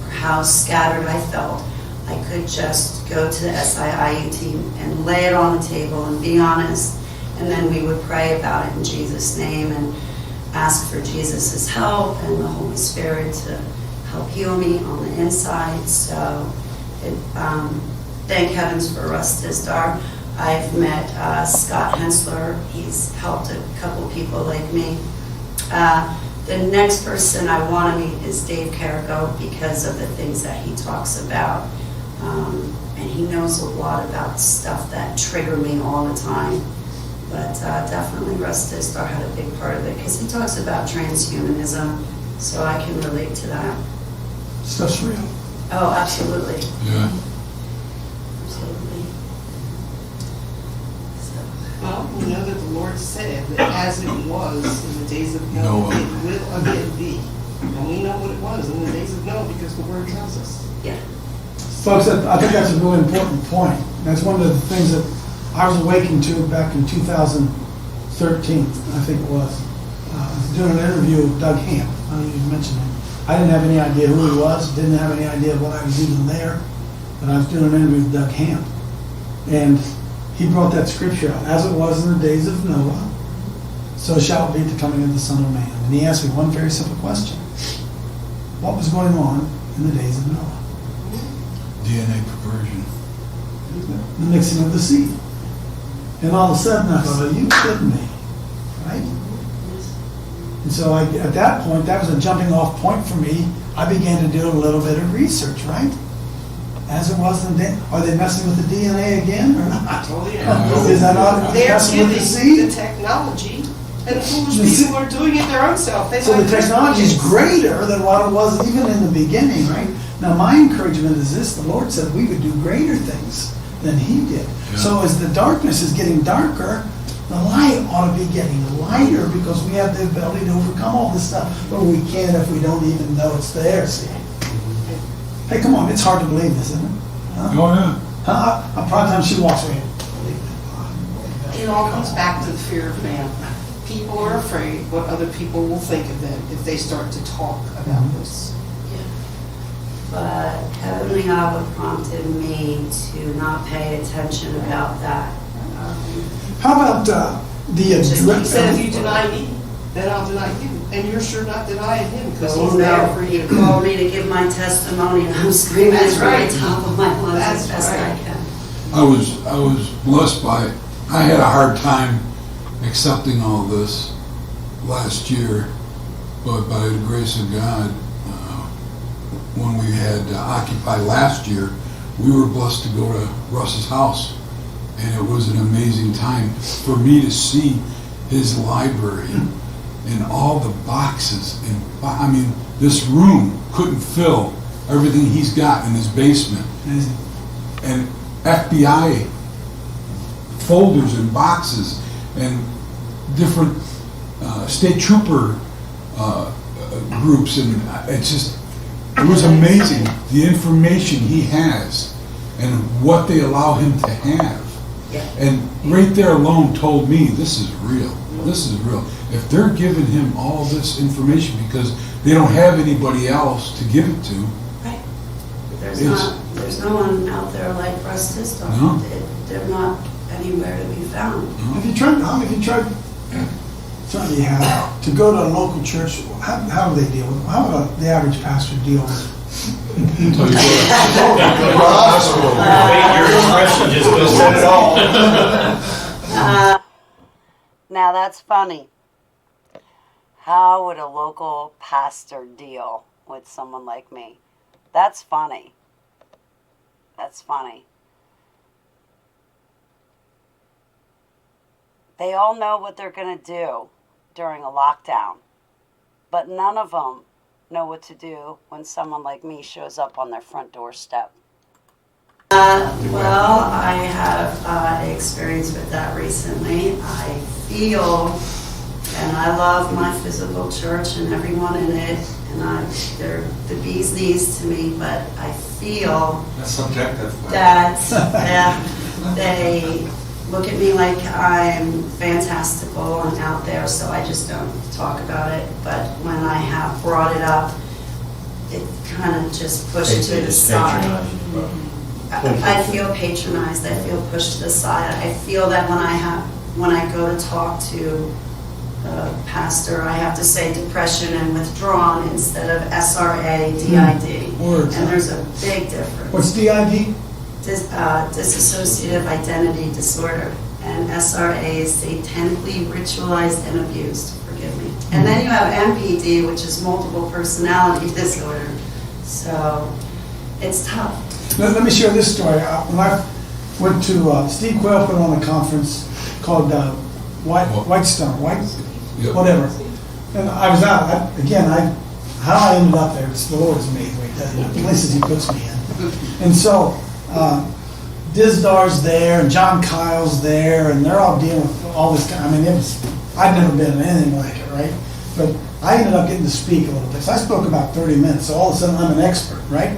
or how scattered I felt, I could just go to the SIIU team and lay it on the table and be honest, and then we would pray about it in Jesus' name and ask for Jesus' help and the Holy Spirit to help heal me on the inside. So thank heavens for Russ Dizdar. I've met Scott Hensler. He's helped a couple people like me. The next person I want to meet is Dave Carrico because of the things that he talks about. And he knows a lot about stuff that trigger me all the time. But definitely Russ Dizdar had a big part of it because he talks about transhumanism, so I can relate to that. Stuff's real. Oh, absolutely. yeah. Absolutely. Well, we know that the Lord said that as it was in the days of Noah, Noah. it will again be. And we know what it was in the days of Noah because the Word tells us. Yeah. Folks, I think that's a really important point. That's one of the things that I was awakened to back in 2013, I think it was. I was doing an interview with Doug Hamp. I don't even mention him. I didn't have any idea who he was, didn't have any idea what I was even there, but I was doing an interview with Doug Hamp. And he brought that scripture out. As it was in the days of Noah, so shall it be at the coming of the Son of Man. And he asked me one very simple question. What was going on in the days of Noah? DNA perversion. The mixing of the seed. And all of a sudden, I thought, are you kidding me? Right? And so at that point, that was a jumping off point for me. I began to do a little bit of research, right? As it was in then, are they messing with the DNA again or not? Oh, yeah. Is that not They're messing with the giving the seed? technology, and the foolish The seed- people are doing it their own self. They So like the technology is Christians. greater than what it was even in the beginning, right? Now, my encouragement is this: the Lord said we would do greater things than He did. So as the darkness is getting darker, the light ought to be getting lighter because we have the ability to overcome all this stuff, but we can't if we don't even know it's there. See? Hey, come on! It's hard to believe this, isn't it? Huh? Oh, yeah. A lot of times she walks away. It all comes back to the fear of man. People are afraid what other people will think of them if they start to talk about this. But Heavenly Abba prompted me to not pay attention about that. How about the He said, if you address? deny me, then I'll deny you. And you're sure not denying him because Oh he's there no, for He you. called me to give my testimony and I'm screaming That's at the very right. top of my lungs That's as best right. I can. I was blessed by it. I had a hard time accepting all this last year, but by the grace of God, when we had Occupy last year, we were blessed to go to Russ's house, and it was an amazing time for me to see his library and all the boxes. And I mean, this room couldn't fill everything he's got in his basement, and FBI folders and boxes and different state trooper groups, and it was amazing the information he has and what they allow him to have. And right there alone told me this is real. This is real. If they're giving him all this information because they don't have anybody else to give it to, Right. It's- There's no one out there like Russ Tisdale. No. They're not anywhere to be found. If you tried, certainly you have, to go to a local church, how do they deal with it? How would the average pastor deal with it? until you go Your expression just goes said it all. Now that's funny. How would a local pastor deal with someone like me? That's funny. That's funny. They all know what they're going to do during a lockdown, but none of them know what to do when someone like me shows up on their front doorstep. Well, I have experience with that recently. I feel, and I love my physical church and everyone in it, and they're the bee's knees to me, but I feel That's subjective. that they look at me like I'm fantastical and out there, so I just don't talk about it. But when I have brought it up, it kind of just pushed to the side. I feel patronized. I feel pushed to the side. I feel that when I go to talk to a pastor, I have to say depression and withdrawn instead of SRA, DID. Words. And there's a big difference. What's DID? Dissociative identity disorder, and SRA is satanically ritualized and abused. Forgive me. And then you have MPD, which is multiple personality disorder. So it's tough. Let me share this story. When I went to, Steve Quayle put on a conference called Whitestone, Yep. whatever. And I was out. How I ended up there, it's the Lord's amazing. The places He puts me in. And so, Dizdar's there, and John Kyle's there, and they're all dealing with all this kind. I mean, I'd never been in anything like it, right? But I ended up getting to speak a little bit. So I spoke about 30 minutes, so all of a sudden I'm an expert, right?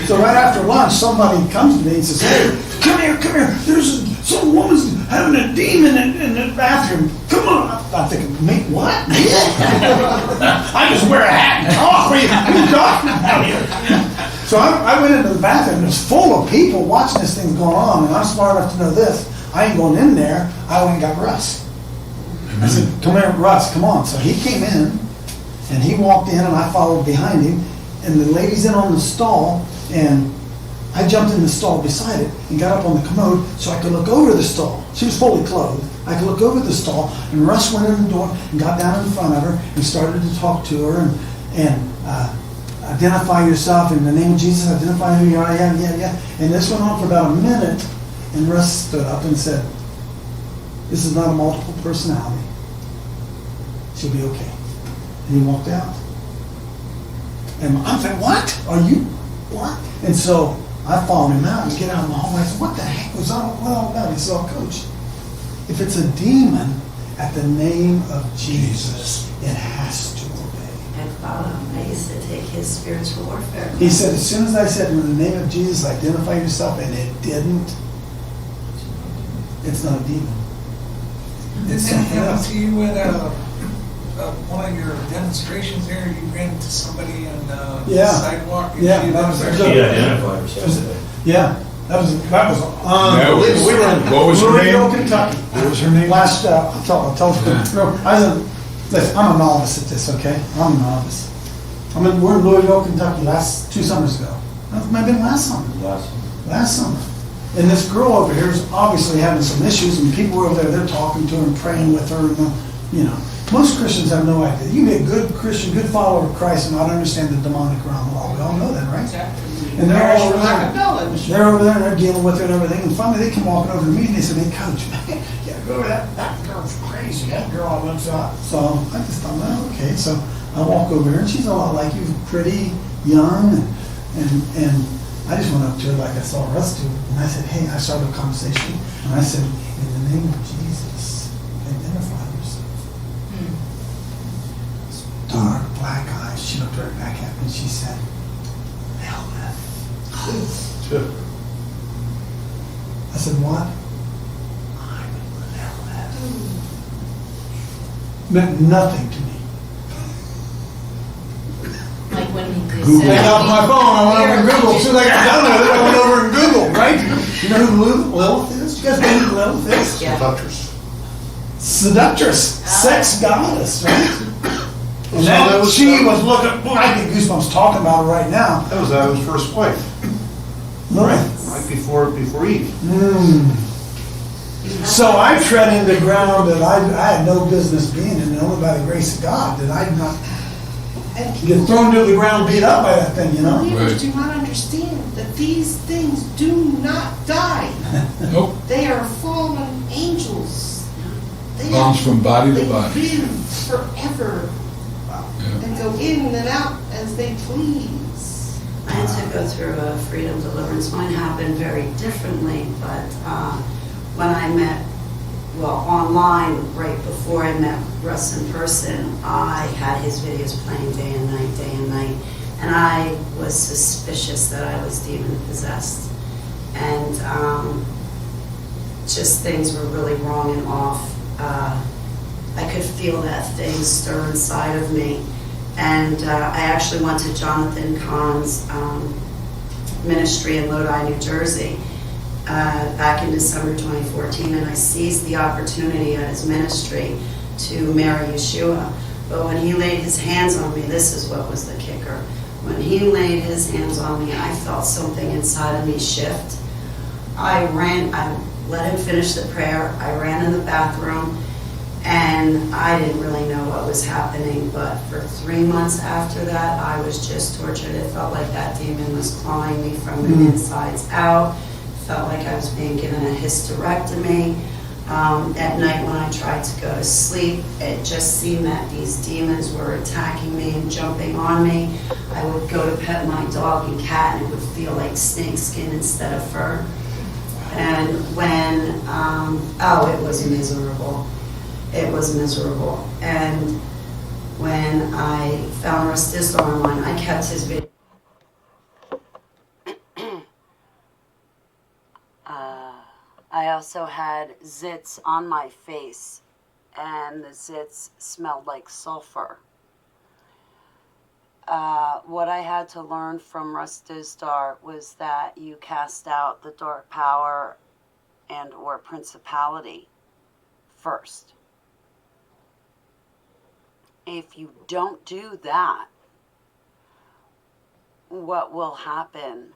So right after lunch, somebody comes to me and says, "Hey, come here. There's some woman's having a demon in the bathroom. Come on." I'm thinking, "Me? What? Me?" I just wear a hat and talk. What are you talking about here? So I went into the bathroom, and it was full of people watching this thing going on, and I'm smart enough to know this. I ain't going in there. I went and got Russ. I said, "Come here, Russ, come on." So he came in, and he walked in, and I followed behind him, and the lady's in on the stall, and I jumped in the stall beside it and got up on the commode so I could look over the stall. She was fully clothed. I could look over the stall, and Russ went in the door and got down in front of her and started to talk to her and identify yourself in the name of Jesus, identify who you are, yeah. And this went on for about a minute, and Russ stood up and said, "This is not a multiple personality. She'll be okay." And he walked out. And I'm thinking, what? Are you, what? And so I followed him out and get out in the hallway. I said, what the heck was all about? He said, "Oh, Coach, if it's a demon at the name of Jesus, it has to obey." And I used to take his spiritual warfare. He said, as soon as I said, in the name of Jesus, identify yourself, and it didn't, it's not a demon. It's something And else. to you at one of your demonstrations there, you ran into somebody on the Yeah. sidewalk. And Yeah, she that was- there. She identified herself. Yeah, that was That was- unbelievable. what was her Louisville, name? Kentucky. What was her name? Last, I'll tell you. Listen, I'm a novice at this, okay? I'm a novice. We're in Louisville, Kentucky, 2 summers ago. That might have been last summer. Last summer. And this girl over here is obviously having some issues, and people were over there, they're talking to her and praying with her, and, you know. Most Christians have no idea. You can be a good Christian, good follower of Christ, and not understand the demonic realm at all. We all know that, right? And they're all over Lack of there. knowledge. They're over there and they're dealing with it and everything. And finally they come walking over to me and they said, "Hey, Coach, man, yeah, go over that girl's crazy. That girl I went to." So I just thought, well, okay. So I walk over here and she's a lot like you, pretty, young, and I just went up to her like I saw Russ do. And I said, "Hey," I started a conversation. And I said, "In the name of Jesus, identify yourself." Dark black eyes. She looked right back at me and she said, "Lilith." I said, "What?" "I'm Lilith." Meant nothing to me. Like when he Google. said. I got my phone, I went over and Googled. As soon as I got done with it, I went over and Googled, right? You know who Lilith is? You guys know who Lilith is? Seductress. Seductress, sex goddess, right? And that was, she was looking, boy, I get goosebumps talking about her right now. That was Adam's first wife, Lilith. right before Eve. So I tread into ground that I had no business being in, and only by the grace of God did I not get thrown to the ground, beat up by that thing, you know? Believers Right. do not understand that these things do not die. Nope. They are fallen angels. They Bounce from body to they body. live forever Yeah. and go in and out as they please. I had to go through a freedom deliverance. Mine happened very differently, but when I met, well, online, right before I met Russ in person, I had his videos playing day and night, and I was suspicious that I was demon possessed. And just things were really wrong and off. I could feel that thing stir inside of me. And I actually went to Jonathan Cahn's ministry in Lodi, New Jersey, back in December 2014, and I seized the opportunity at his ministry to marry Yeshua. But when he laid his hands on me, this is what was the kicker. When he laid his hands on me, I felt something inside of me shift. I let him finish the prayer. I ran in the bathroom, and I didn't really know what was happening, but for 3 months after that, I was just tortured. It felt like that demon was clawing me from the insides out. Felt like I was being given a hysterectomy. At night when I tried to go to sleep, it just seemed that these demons were attacking me and jumping on me. I would go to pet my dog and cat, and it would feel like snake skin instead of fur. And when, it was miserable. It was miserable. And when I found Russ Distel online, I kept his video. I also had zits on my face, and the zits smelled like sulfur. What I had to learn from Russ Dizdar was that you cast out the dark power and or principality first. If you don't do that, what will happen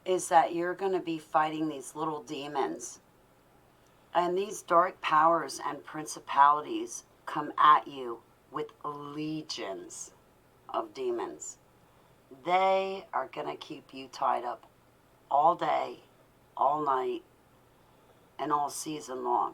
is that you're going to be fighting these little demons. And these dark powers and principalities come at you with legions of demons. They are going to keep you tied up all day, all night, and all season long.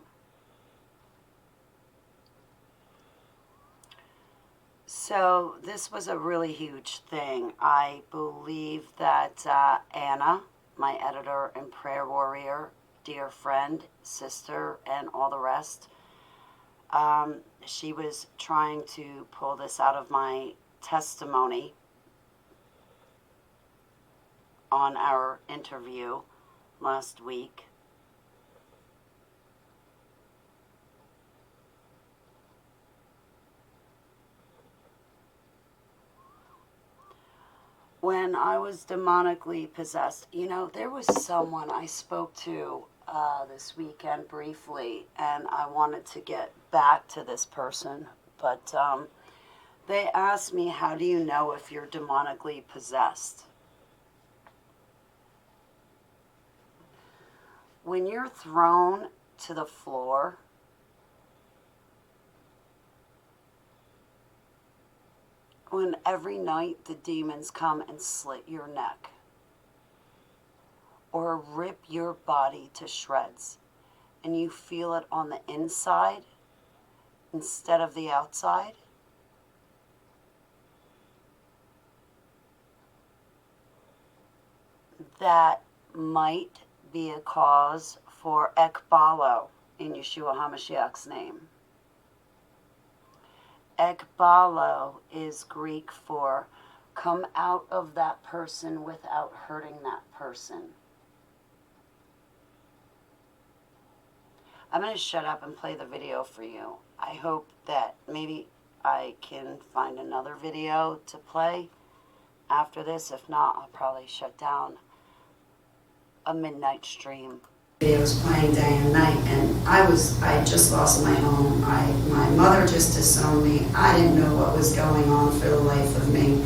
So this was a really huge thing. I believe that Anna, my editor and prayer warrior, dear friend, sister, and all the rest, she was trying to pull this out of my testimony on our interview last week. When I was demonically possessed, you know, there was someone I spoke to this weekend briefly, and I wanted to get back to this person, but they asked me, how do you know if you're demonically possessed? When you're thrown to the floor, when every night the demons come and slit your neck or rip your body to shreds, and you feel it on the inside instead of the outside, that might be a cause for ekbalo in Yeshua HaMashiach's name. Ekbalo is Greek for come out of that person without hurting that person. I'm going to shut up and play the video for you. I hope that maybe I can find another video to play after this. If not, I'll probably shut down a midnight stream. Videos playing day and night, and I just lost my home. My mother just disowned me. I didn't know what was going on for the life of me,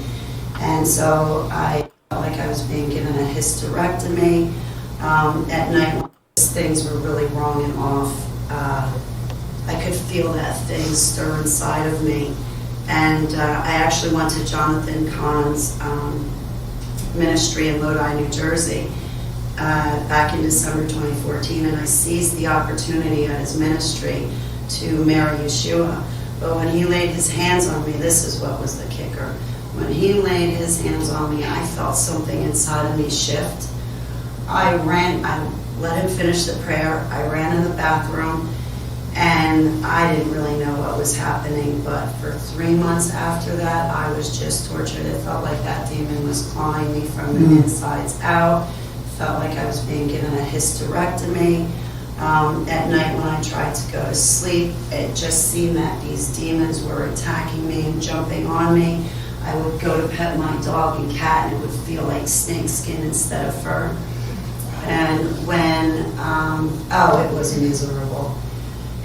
and so I felt like I was being given a hysterectomy. At night, things were really wrong and off. I could feel that thing stir inside of me, and I actually went to Jonathan Kahn's ministry in Lodi, New Jersey. Back in December 2014, and I seized the opportunity at his ministry to marry Yeshua. But when he laid his hands on me, this is what was the kicker. When he laid his hands on me, I felt something inside of me shift. I let him finish the prayer. I ran in the bathroom, and I didn't really know what was happening. But for 3 months after that, I was just tortured. It felt like that demon was clawing me from the insides out. Felt like I was being given a hysterectomy. At night when I tried to go to sleep, it just seemed that these demons were attacking me and jumping on me. I would go to pet my dog and cat, and it would feel like snake skin instead of fur. And when, it was miserable.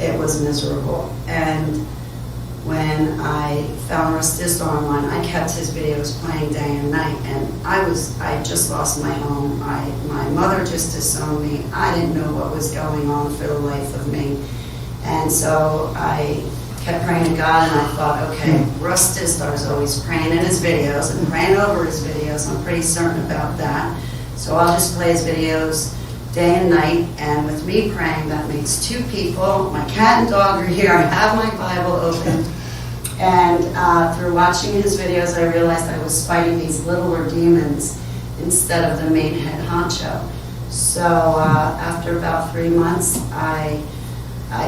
It was miserable. And when I found Rustis online, I kept his videos playing day and night, and I just lost my home. My mother just disowned me. I didn't know what was going on for the life of me. And so I kept praying to God, and I thought, okay, Russ Dizdar is always praying in his videos and praying over his videos. I'm pretty certain about that. So I'll just play his videos day and night, and with me praying, that makes two people. My cat and dog are here. I have my Bible open. And through watching his videos, I realized I was fighting these littler demons instead of the main head honcho. So after about 3 months, I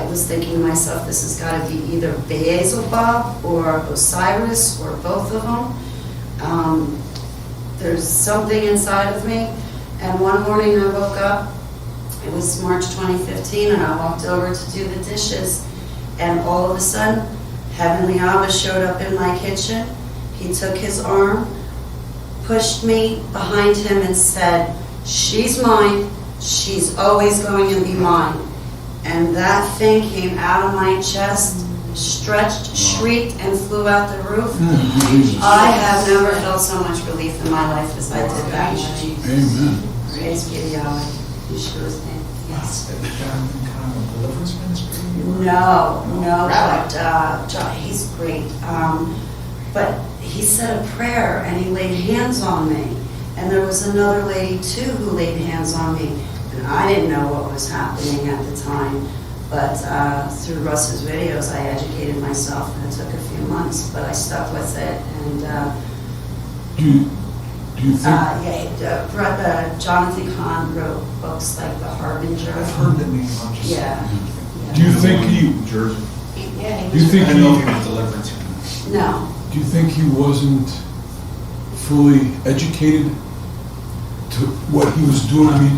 was thinking to myself, this has got to be either Beelzebub or Osiris or both of them. There's something inside of me. And one morning I woke up, it was March 2015, and I walked over to do the dishes, and all of a sudden, Heavenly Abba showed up in my kitchen. He took his arm, pushed me behind him, and said, "She's mine. She's always going to be mine." And that thing came out of my chest, stretched, shrieked, and flew out the roof. I have never felt so much relief in my life as I did that night. Amen. Praise be to Yahweh. Yeshua's name. Yes. That Jonathan Kahn of Deliverance Ministry? No, Rabbi. but John, he's great. But he said a prayer and he laid hands on me. And there was another lady too who laid hands on me. And I didn't know what was happening at the time. But through Russ's videos, I educated myself, and it took a few months, but I stuck with it. And Do you think, Jonathan Kahn wrote books like The Harbinger. I've heard the name, I'm just. Yeah. do you think he, Jersey. Yeah, he do you was. think I know he he, was deliverance. No. do you think he wasn't fully educated to what he was doing? I mean,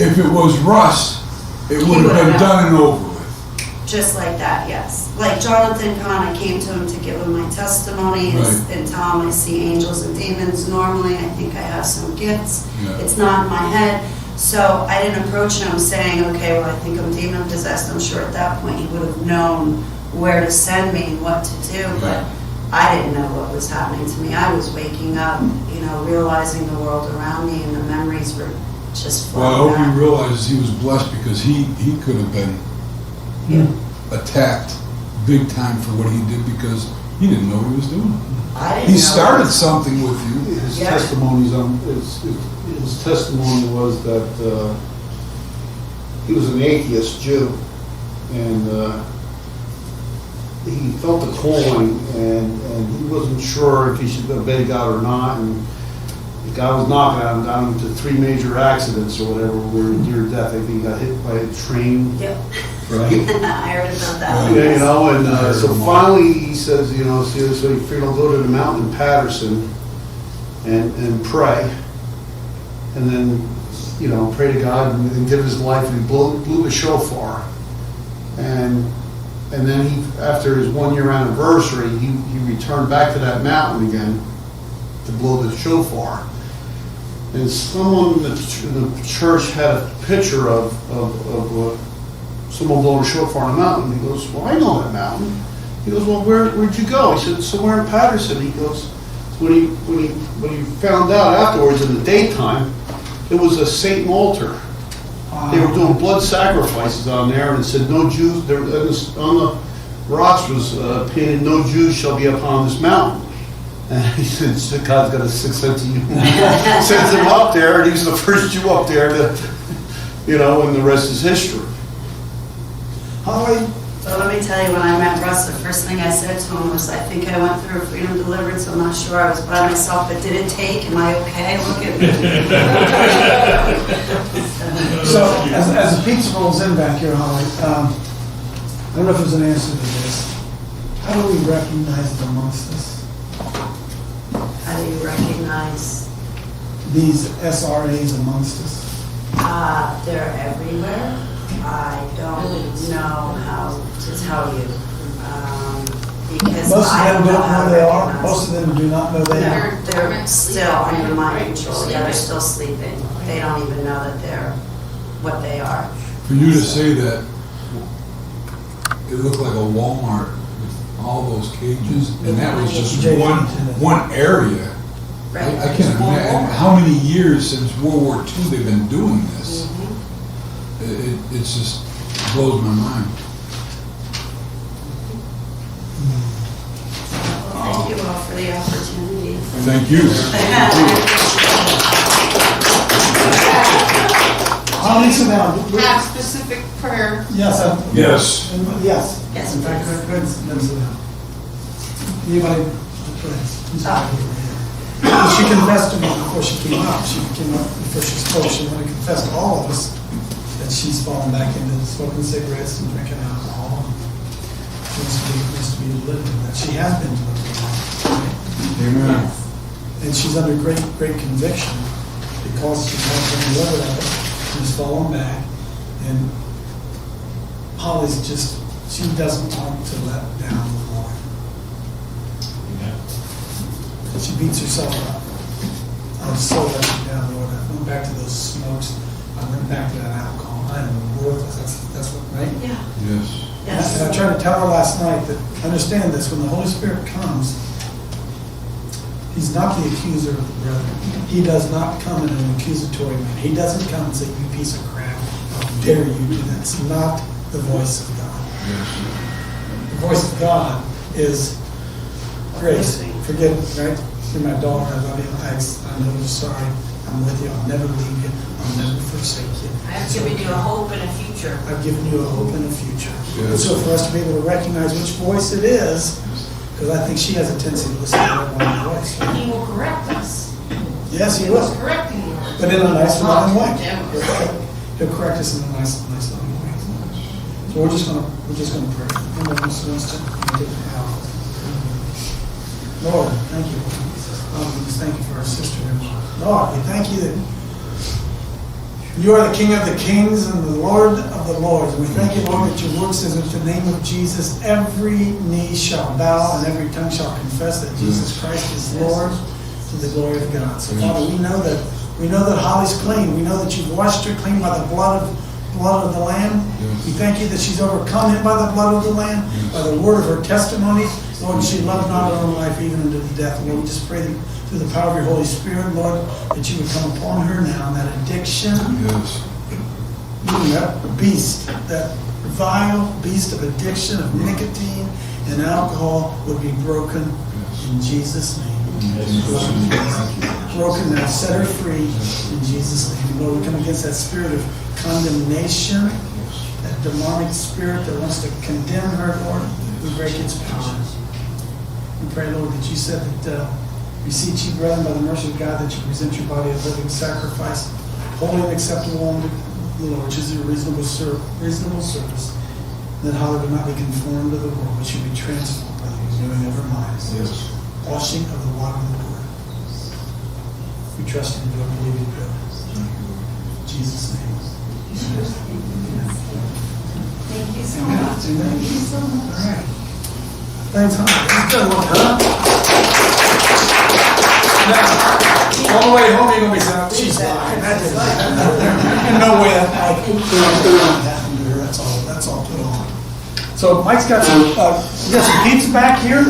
if it was Russ, it would have been done and over with. Just like that, yes. Like Jonathan Kahn, I came to him to give him my testimony and, Right. and tell him I see angels and demons. Normally, I think I have some gifts. Yeah. It's not in my head. So I didn't approach him saying, okay, well, I think I'm demon possessed. I'm sure at that point he would have known where to send me and what to do. But I didn't know what was happening to me. I was waking up, realizing the world around me, and the memories were just Well, I flowing hope back. he realizes he was blessed, because he could have been attacked big time for what he did, because he didn't know what he was doing. I didn't He know. started something with you. His Yeah. testimonies his testimony was that he was an atheist Jew, and he felt the calling, and he wasn't sure if he should obey God or not, and God was knocking at him, got him into 3 major accidents or whatever, were near death. I think he got hit by a train. Yep. Right. I heard about that. Yeah, and so finally he says, so he figured I'll go to the mountain in Patterson and pray, and then, pray to God and give his life, and he blew the shofar, and then after his 1-year anniversary, he returned back to that mountain again to blow the shofar, and someone in the church had a picture of someone blowing a shofar on a mountain. He goes, well, I know that mountain. He goes, well, where'd you go? He said, somewhere in Patterson. He goes, when he found out afterwards in the daytime, it was a Satan altar. They were doing blood sacrifices on there, and it said, no Jews, on the rocks was painted, no Jews shall be upon this mountain. And he said, God's got a sixth sense of humor. Sends him up there, and he's the first Jew up there and the rest is history. Holly, So let me tell you, when I met Russ, the first thing I said to him was, I think I went through a freedom deliverance. I'm not sure I was by myself, but did it take? Am I okay? Look at me. so as the pizza rolls in back here, Holly, I don't know if there's an answer to this. How do we recognize it amongst us? How do you recognize? These SRAs amongst us? They're everywhere. I don't know how to tell you. Because Most of I them don't how know to they are. recognize. Most of them do not know they are. They're still under my control. Yeah, they're still sleeping. They don't even know that they're what they are. For you to say that, it looked like a Walmart with all those cages, and that was just one area. Right. I can't imagine how many years since World War II they've been doing this. It just blows my mind. Thank you all for the opportunity. Thank you. Holly, sit down. Have specific prayer. Yes. Yes. Yes. Yes, In fact, please. go ahead and sit down. Anybody? She confessed to me before she came out. She came out before she spoke. She wanted to confess to all of us that she's fallen back into smoking cigarettes and drinking alcohol. She wants to be delivered. That she has been delivered. Amen. And she's under great conviction because she has been delivered of it. She's fallen back, and Holly's she doesn't want to let down the Lord. She beats herself up. I'm so let you down, Lord. I went back to those smokes. I went back to that alcohol. I am worthless. That's what, right? Yeah. Yes. Yes. And I tried to tell her last night that, understand this, when the Holy Spirit comes, He's not the accuser of the brethren. He does not come in an accusatory manner. He doesn't come and say, you piece of crap, how dare you do that. It's not the voice of God. The voice of God is grace, forgiveness, right? You're my daughter, I love you, I know you're sorry, I'm with you, I'll never leave you, I'll never forsake you. I've given you a hope and a future. I've given you a hope and a future. And so for us to be able to recognize which voice it is, because I think she has a tendency to listen to that one voice. He will correct us. Yes, he He will. was correcting you. But in a nice, loving way. Damn. He'll correct us in a nice, loving way. So we're just gonna pray. Anyone else wants to get it out? Lord, thank you. Lord, we just thank you for our sister. Lord, we thank you that you are the King of the kings and the Lord of the lords. And we thank you, Lord, that your word says that in the name of Jesus, every knee shall bow and every tongue shall confess that Jesus Christ is Lord to the glory of God. So, Father, we know that Holly's clean. We know that you've washed her clean by the blood of the Lamb. We thank you that she's overcome him by the blood of the Lamb, by the word of her testimony. Lord, she loved not her own life even unto the death. Lord, we just pray that through the power of your Holy Spirit, Lord, that you would come upon her now, and that addiction, that beast, that vile beast of addiction, of nicotine and alcohol would be broken in Jesus' name. Broken now, set her free in Jesus' name. Lord, we come against that spirit of condemnation, that demonic spirit that wants to condemn her, Lord. We break its power. We pray, Lord, that you said that beseech you, brethren, by the mercy of God, that you present your body a living sacrifice, holy and acceptable unto the Lord, which is your reasonable service. That Holly would not be conformed to the world, but should be transformed by the renewing of her mind. Yes. Washing of the water of the word. We trust in you, I believe you will. In Jesus' name. Thank you so Amen. much. Amen. Thank you so much. All right. Thanks, Holly. That's good one, huh? Now, all the way home, you're going to be saying, she's lying. That didn't happen. In no way that happened to her. That's all put on. So Mike's got some, we got some pizza back here.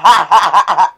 ha ha ha ha.